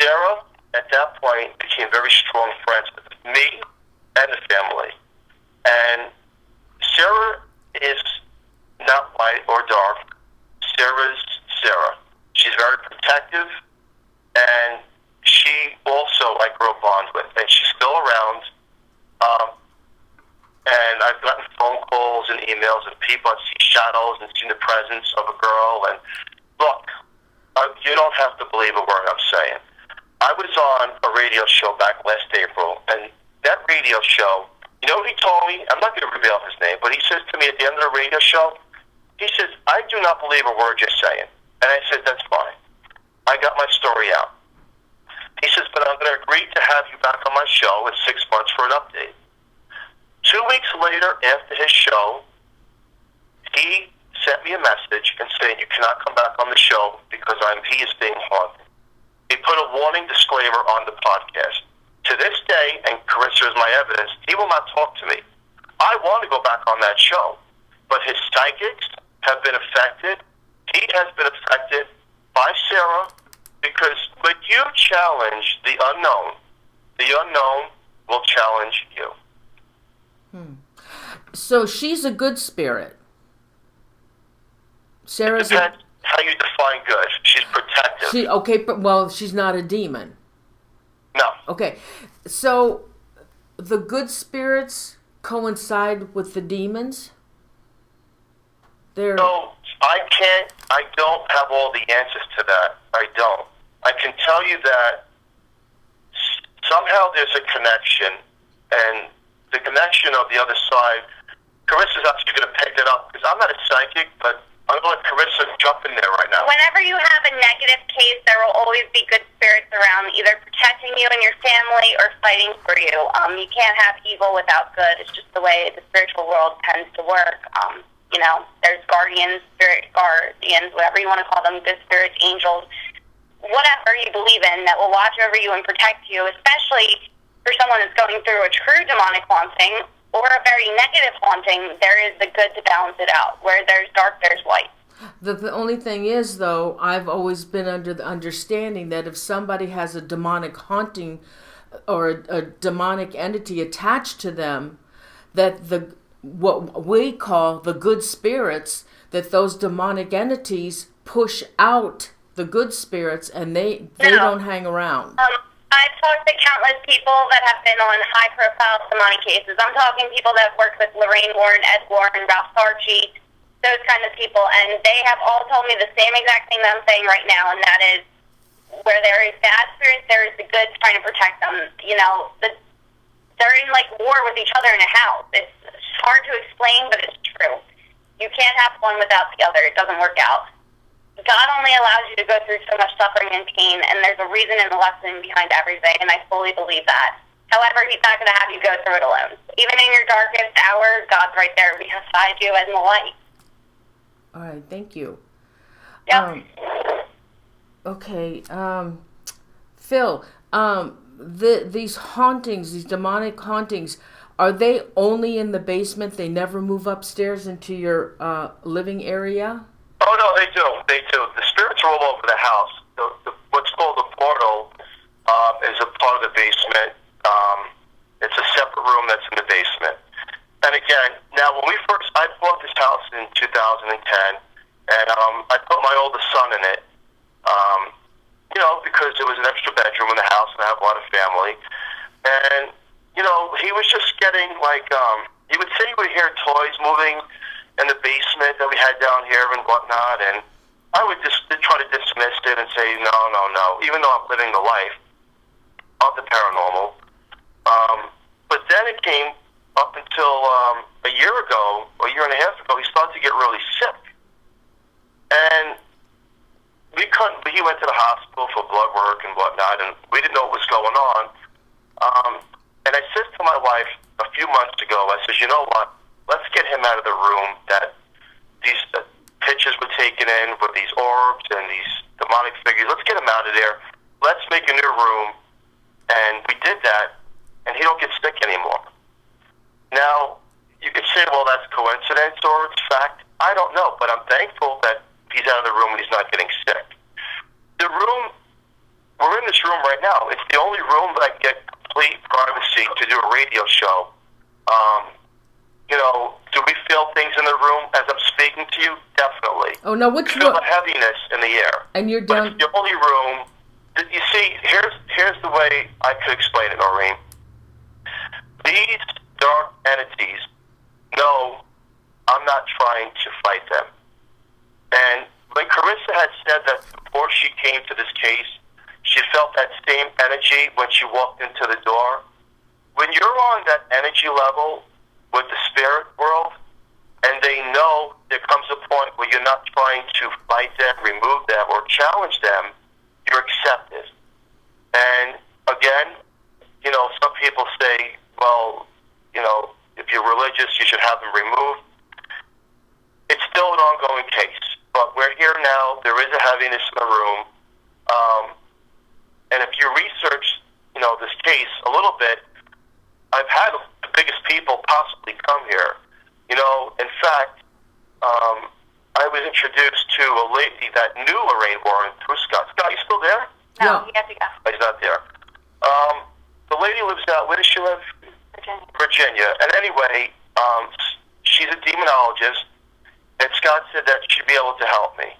Sarah, at that point, became very strong friends with me and the family. And Sarah is not white or dark. Sarah's Sarah. She's very protective, and she also I grew a bond with, and she's still around. And I've gotten phone calls and emails of people that see shadows and seen the presence of a girl. And look, you don't have to believe a word I'm saying. I was on a radio show back last April, and that radio show, you know what he told me? I'm not going to reveal his name, but he says to me at the end of the radio show, he says, I do not believe a word you're saying. And I said, that's fine. I got my story out. He says, but I'm going to agree to have you back on my show in 6 months for an update. 2 weeks later, after his show, he sent me a message and saying, you cannot come back on the show because he is being haunted. He put a warning disclaimer on the podcast. To this day, and Carissa is my evidence, he will not talk to me. I want to go back on that show, but his psychics have been affected. He has been affected by Sarah because when you challenge the unknown will challenge you. So she's a good spirit. Sarah's Depends how you define good. She's protective. Well, she's not a demon. No. Okay, so the good spirits coincide with the demons? So I don't have all the answers to that. I don't. I can tell you that somehow there's a connection, and the connection of the other side, Carissa's actually going to pick it up, because I'm not a psychic, but I'm going to let Carissa jump in there right now. Whenever you have a negative case, there will always be good spirits around, either protecting you and your family or fighting for you. You can't have evil without good. It's just the way the spiritual world tends to work. There's guardians, spirit guardians, whatever you want to call them, good spirits, angels, whatever you believe in that will watch over you and protect you, especially for someone that's going through a true demonic haunting or a very negative haunting. There is the good to balance it out. Where there's dark, there's light. The only thing is, though, I've always been under the understanding that if somebody has a demonic haunting or a demonic entity attached to them, that what we call the good spirits, that those demonic entities push out the good spirits, and they don't hang around. I've talked to countless people that have been on high-profile demonic cases. I'm talking people that have worked with Lorraine Warren, Ed Warren, Ralph Sarchi, those kind of people, and they have all told me the same exact thing that I'm saying right now, and that is where there is bad spirits, there is the good trying to protect them. You know, they're in like war with each other in a house. It's hard to explain, but it's true. You can't have one without the other. It doesn't work out. God only allows you to go through so much suffering and pain, and there's a reason and a lesson behind everything, and I fully believe that. However, He's not going to have you go through it alone. Even in your darkest hour, God's right there beside you as in the light. All right, thank you. Yep. Okay, Phil, these hauntings, these demonic hauntings, are they only in the basement? They never move upstairs into your living area? Oh, no, they do. They do. The spirits are all over the house. What's called the portal is a part of the basement. It's a separate room that's in the basement. And again, now I bought this house in 2010, and I put my oldest son in it, because it was an extra bedroom in the house, and I have a lot of family. And, he was just getting, he would say he would hear toys moving in the basement that we had down here and whatnot, and I would just try to dismiss it and say, no, even though I'm living the life of the paranormal. But then it came up until a year and a half ago, he started to get really sick. And he went to the hospital for blood work and whatnot, and we didn't know what was going on. And I said to my wife a few months ago, I said, you know what, let's get him out of the room that these pictures were taken in with these orbs and these demonic figures. Let's get him out of there. Let's make a new room. And we did that, and he don't get sick anymore. Now, you could say, well, that's coincidence or it's fact. I don't know, but I'm thankful that he's out of the room and he's not getting sick. The room, we're in this room right now. It's the only room that I get complete privacy to do a radio show. Do we feel things in the room as I'm speaking to you? Definitely. Oh, no, which room? room? Feel a heaviness in the air. And you're But down... it's the only room. You see, here's the way I could explain it, Noreen. These dark entities know I'm not trying to fight them. And when Carissa had said that before she came to this case, she felt that same energy when she walked into the door. When you're on that energy level with the spirit world, and they know there comes a point where you're not trying to fight them, remove them, or challenge them, you're accepted. And again, some people say, well, if you're religious, you should have them removed. It's still an ongoing case, but we're here now. There is a heaviness in the room. And if you research, this case a little bit, I've had the biggest people possibly come here. In fact, I was introduced to a lady that knew Lorraine Warren through Scott. Scott, you still there? No, Yeah. he has to go. He's not there. The lady lives out, where does she live? Virginia. And anyway, she's a demonologist, and Scott said that she'd be able to help me.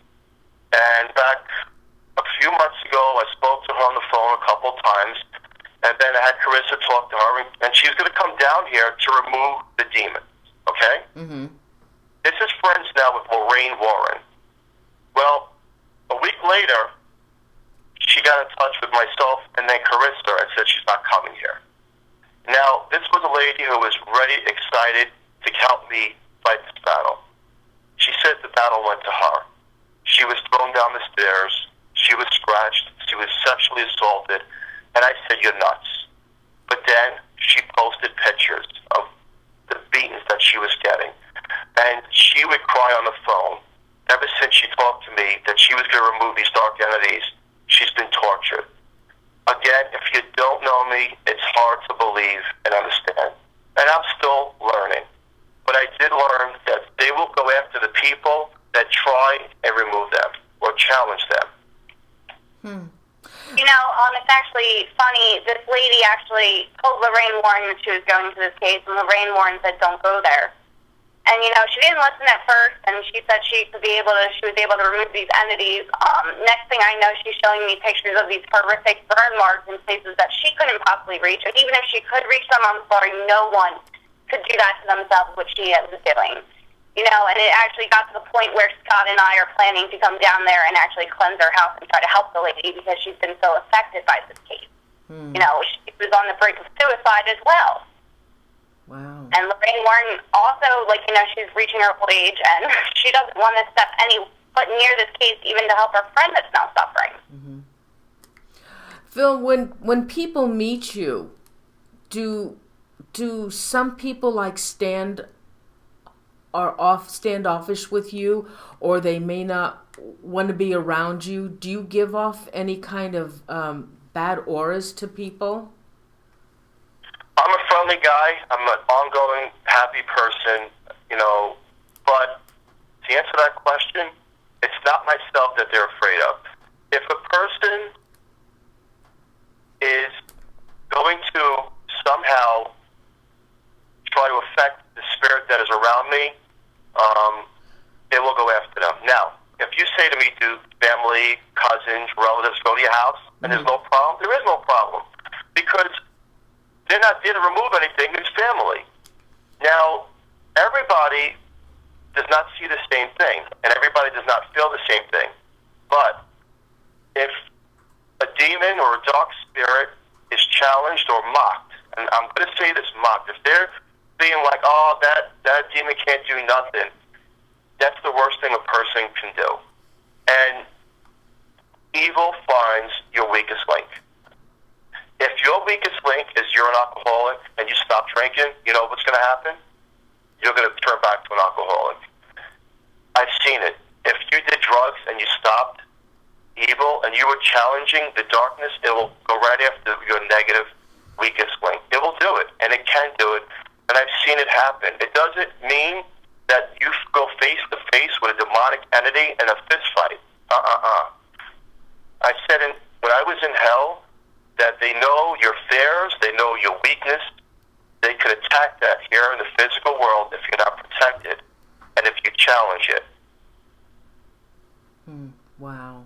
And back a few months ago, I spoke to her on the phone a couple times, and then I had Carissa talk to her, and she's going to come down here to remove the demons, okay? Mm-hmm. This is friends now with Lorraine Warren. Well, a week later, she got in touch with myself and then Carissa and said she's not coming here. Now, this was a lady who was ready, excited to help me fight this battle. She said the battle went to her. She was thrown down the stairs. She was scratched. She was sexually assaulted. And I said, you're nuts. But then she posted pictures of the beatings that she was getting. And she would cry on the phone ever since she talked to me that she was going to remove these dark entities. She's been tortured. Again, if you don't know me, it's hard to believe and understand. And I'm still learning. But I did learn that they will go after the people that try and remove them or challenge them. It's actually funny. This lady actually told Lorraine Warren that she was going to this case, and Lorraine Warren said, don't go there. And And, she didn't listen at first, and she said she was able to remove these entities. Next thing I know, she's showing me pictures of these horrific burn marks in places that she couldn't possibly reach. And even if she could reach them, I'm sorry, no one could do that to themselves, what she was doing. And it actually got to the point where Scott and I are planning to come down there and actually cleanse her house and try to help the lady because she's been so affected by this case. She was on the brink of suicide as well. Wow. And Lorraine Warren also, she's reaching her old age, and she doesn't want to step any foot near this case even to help her friend that's now suffering. Mm-hmm. Phil, when people meet you, do some people standoffish with you, or they may not want to be around you? Do you give off any kind of bad auras to people? I'm a friendly guy. I'm an ongoing, happy person, but to answer that question, it's not myself that they're afraid of. If a person is going to somehow try to affect the spirit that is around me, they will go after them. Now, if you say to me, do family, cousins, relatives go to your house, and there's no problem, there is no problem. Because they're not there to remove anything, it's family. Now, everybody does not see the same thing, and everybody does not feel the same thing. But if a demon or a dark spirit is challenged or mocked, and I'm going to say this, mocked, if they're being like, oh, that demon can't do nothing, that's the worst thing a person can do. And evil finds your weakest link. If your weakest link is you're an alcoholic and you stop drinking, you know what's going to happen? You're going to turn back to an alcoholic. I've seen it. If you did drugs and you stopped evil and you were challenging the darkness, it will go right after your negative weakest link. It will do it, and it can do it. And I've seen it happen. It doesn't mean that you go face to face with a demonic entity in a fist fight. I said when I was in hell that they know your fears, they know your weakness. They could attack that here in the physical world if you're not protected and if you challenge it. Wow.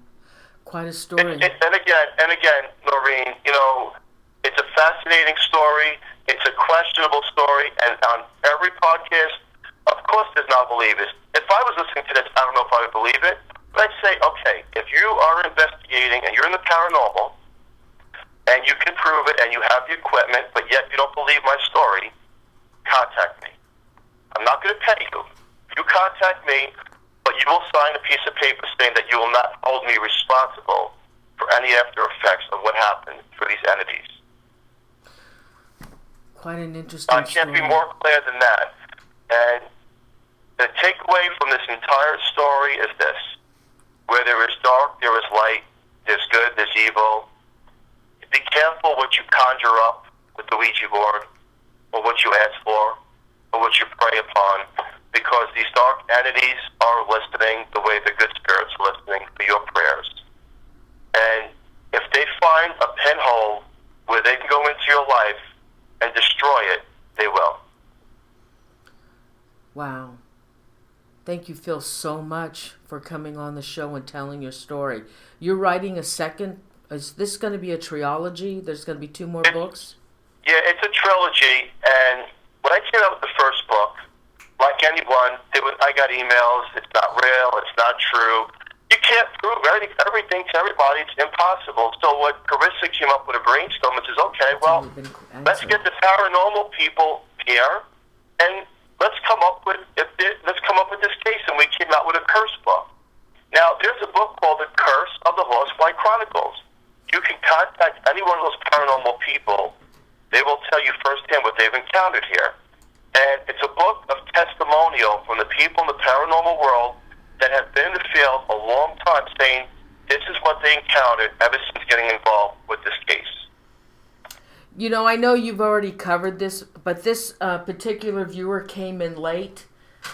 Quite a story. And again, Noreen, it's a fascinating story. It's a questionable story. And on every podcast, of course there's non-believers. If I was listening to this, I don't know if I would believe it. But I'd say, okay, if you are investigating and you're in the paranormal, and you can prove it, and you have the equipment, but yet you don't believe my story, contact me. I'm not going to pay you. You contact me, but you will sign a piece of paper saying that you will not hold me responsible for any after effects of what happened for these entities. Quite an interesting story. I can't be more clear than that. And the takeaway from this entire story is this. Where there is dark, there is light. There's good, there's evil. Be careful what you conjure up with the Ouija board, or what you ask for, or what you pray upon, because these dark entities are listening the way the good spirits are listening for your prayers. And if they find a pinhole where they can go into your life and destroy it, they will. Wow. Thank you, Phil, so much for coming on the show and telling your story. You're writing a second. Is this going to be a trilogy? There's going to be 2 more books? Yeah, it's a trilogy. And when I came out with the first book, like anyone, I got emails, it's not real, it's not true. You can't prove everything to everybody. It's impossible. So what Carissa came up with a brainstorm and says, okay, well, let's get the paranormal people here, and let's come up with this case. And we came out with a curse book. Now, there's a book called The Curse of the Horsefly Chronicles. You can contact any one of those paranormal people. They will tell you firsthand what they've encountered here. And it's a book of testimonial from the people in the paranormal world that have been in the field a long time, saying this is what they encountered ever since getting involved with this case. I know you've already covered this, but this particular viewer came in late.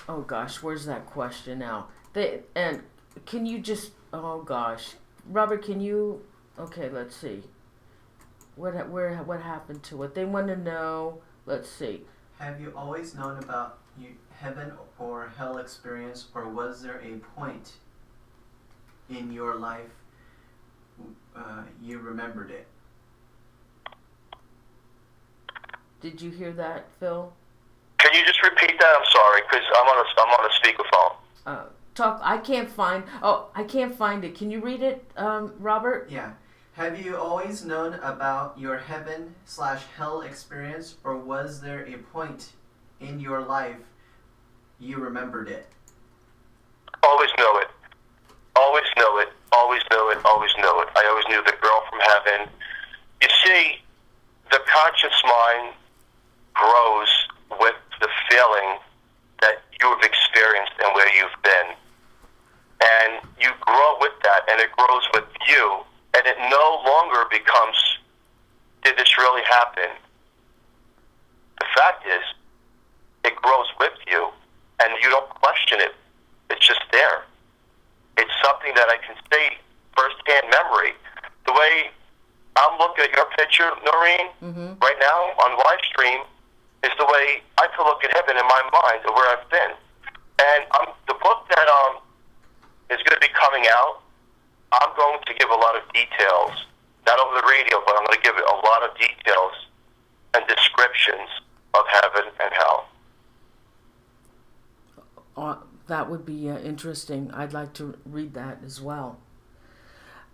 Oh gosh, where's that question now? Can you just? Oh gosh, Robert, can you? Okay, let's see. What happened to it? They want to know. Let's see. Have you always known about heaven or hell experience, or was there a point in your life you remembered it? Did you hear that, Phil? Can you just repeat that? I'm sorry, because I'm on a speakerphone. Talk. I can't find it. Can you read it, Robert? Yeah. Have you always known about your heaven/hell experience, or was there a point in your life you remembered it? Always knew it. Always knew it. Always knew it. Always knew it. I always knew the girl from heaven. You see, the conscious mind grows with the feeling that you have experienced and where you've been. And you grow with that, and it grows with you, and it no longer becomes, did this really happen? The fact is, it grows with you, and you don't question it. It's just there. It's something that I can say firsthand memory. The way I'm looking at your picture, Noreen, right now on live stream, is the way I can look at heaven in my mind of where I've been. And the book that is going to be coming out, I'm going to give a lot of details, not over the radio, but I'm going to give it a lot of details and descriptions of heaven and hell. That would be interesting. I'd like to read that as well.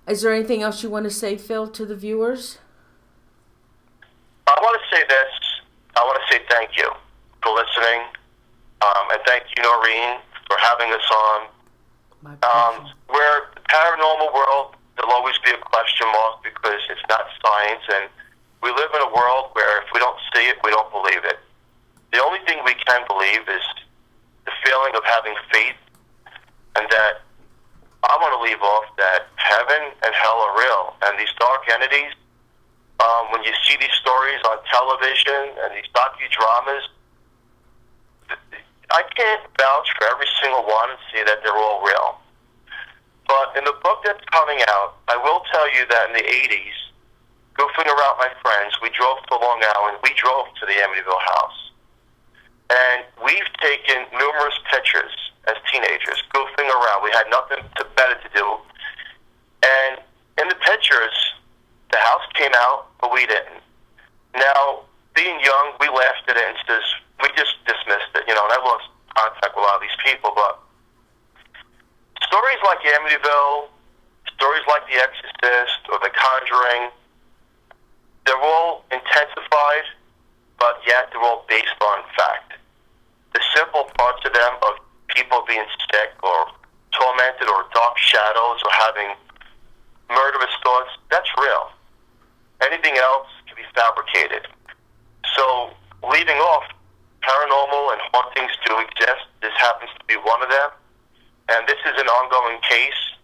Is there anything else you want to say, Phil, to the viewers? I want to say this. I want to say thank you for listening, and thank you, Noreen, for having us on. My pleasure. Where the paranormal world, there'll always be a question mark because it's not science, and we live in a world where if we don't see it, we don't believe it. The only thing we can believe is the feeling of having faith, and that I want to leave off that heaven and hell are real, and these dark entities, when you see these stories on television and these docudramas, I can't vouch for every single one and say that they're all real. But in the book that's coming out, I will tell you that in the 80s, goofing around with my friends, we drove to Long Island, we drove to the Amityville house. And we've taken numerous pictures as teenagers, goofing around. We had nothing better to do. And in the pictures, the house came out, but we didn't. Now, being young, we laughed at it and we just dismissed it, and I lost contact with a lot of these people. But stories like Amityville, stories like The Exorcist or The Conjuring, they're all intensified, but yet they're all based on fact. The simple parts of them of people being sick or tormented or dark shadows or having murderous thoughts, that's real. Anything else can be fabricated. So, leaving off, paranormal and hauntings do exist. This happens to be one of them. And this is an ongoing case.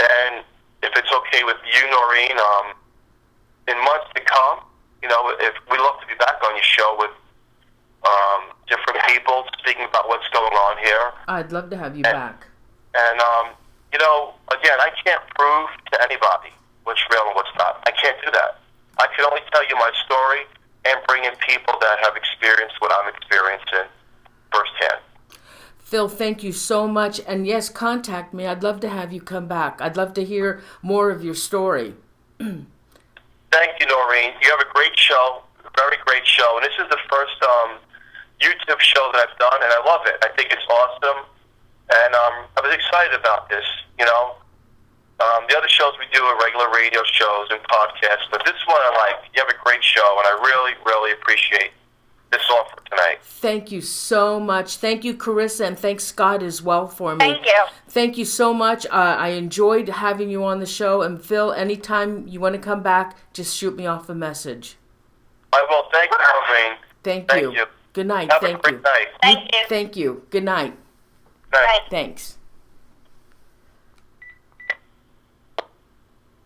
And if it's okay with you, Noreen, in months to come, if we'd love to be back on your show with different people speaking about what's going on here. I'd love to have you back. And, again, I can't prove to anybody what's real and what's not. I can't do that. I can only tell you my story and bring in people that have experienced what I'm experiencing firsthand. Phil, thank you so much. And yes, contact me. I'd love to have you come back. I'd love to hear more of your story. Thank you, Noreen. You have a great show, a very great show. And this is the first YouTube show that I've done, and I love it. I think it's awesome. And I was excited about this, The other shows we do are regular radio shows and podcasts, but this one I like. You have a great show, and I really, really appreciate this offer tonight. Thank you so much. Thank you, Carissa, and thanks, Scott, as well for me. Thank you. Thank you so much. I enjoyed having you on the show, and Phil, anytime you want to come back, just shoot me off a message. I will. Thank you, Noreen. Thank you. Good night. Have Thank a great you. night. Thank you. Thank you. Good night. Night. Thanks.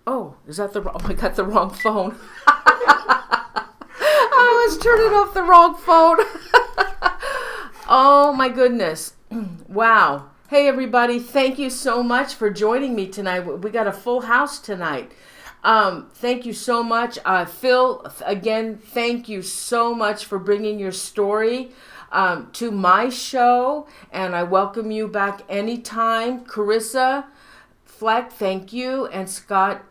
Oh, is that the wrong? I got the wrong phone. I was turning off the wrong phone. Oh my goodness. Wow. Hey everybody, thank you so much for joining me tonight. We got a full house tonight. Thank you so much. Phil, again, thank you so much for bringing your story to my show, and I welcome you back anytime. Carissa Fleck, thank you, and Scott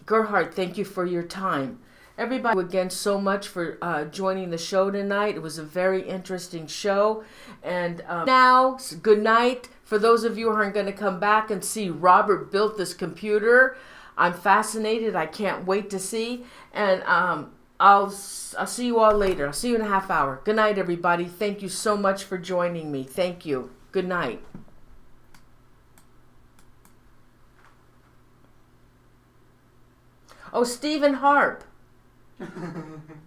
Gerhardt, thank you for your time. Everybody, again, so much for joining the show tonight. It was a very interesting show. And now, good night. For those of you who aren't going to come back and see Robert built this computer, I'm fascinated. I can't wait to see. And I'll see you all later. I'll see you in a half hour. Good night, everybody. Thank you so much for joining me. Thank you. Good night. Oh, Stephen Harp.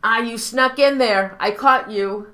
You snuck in there. I caught you.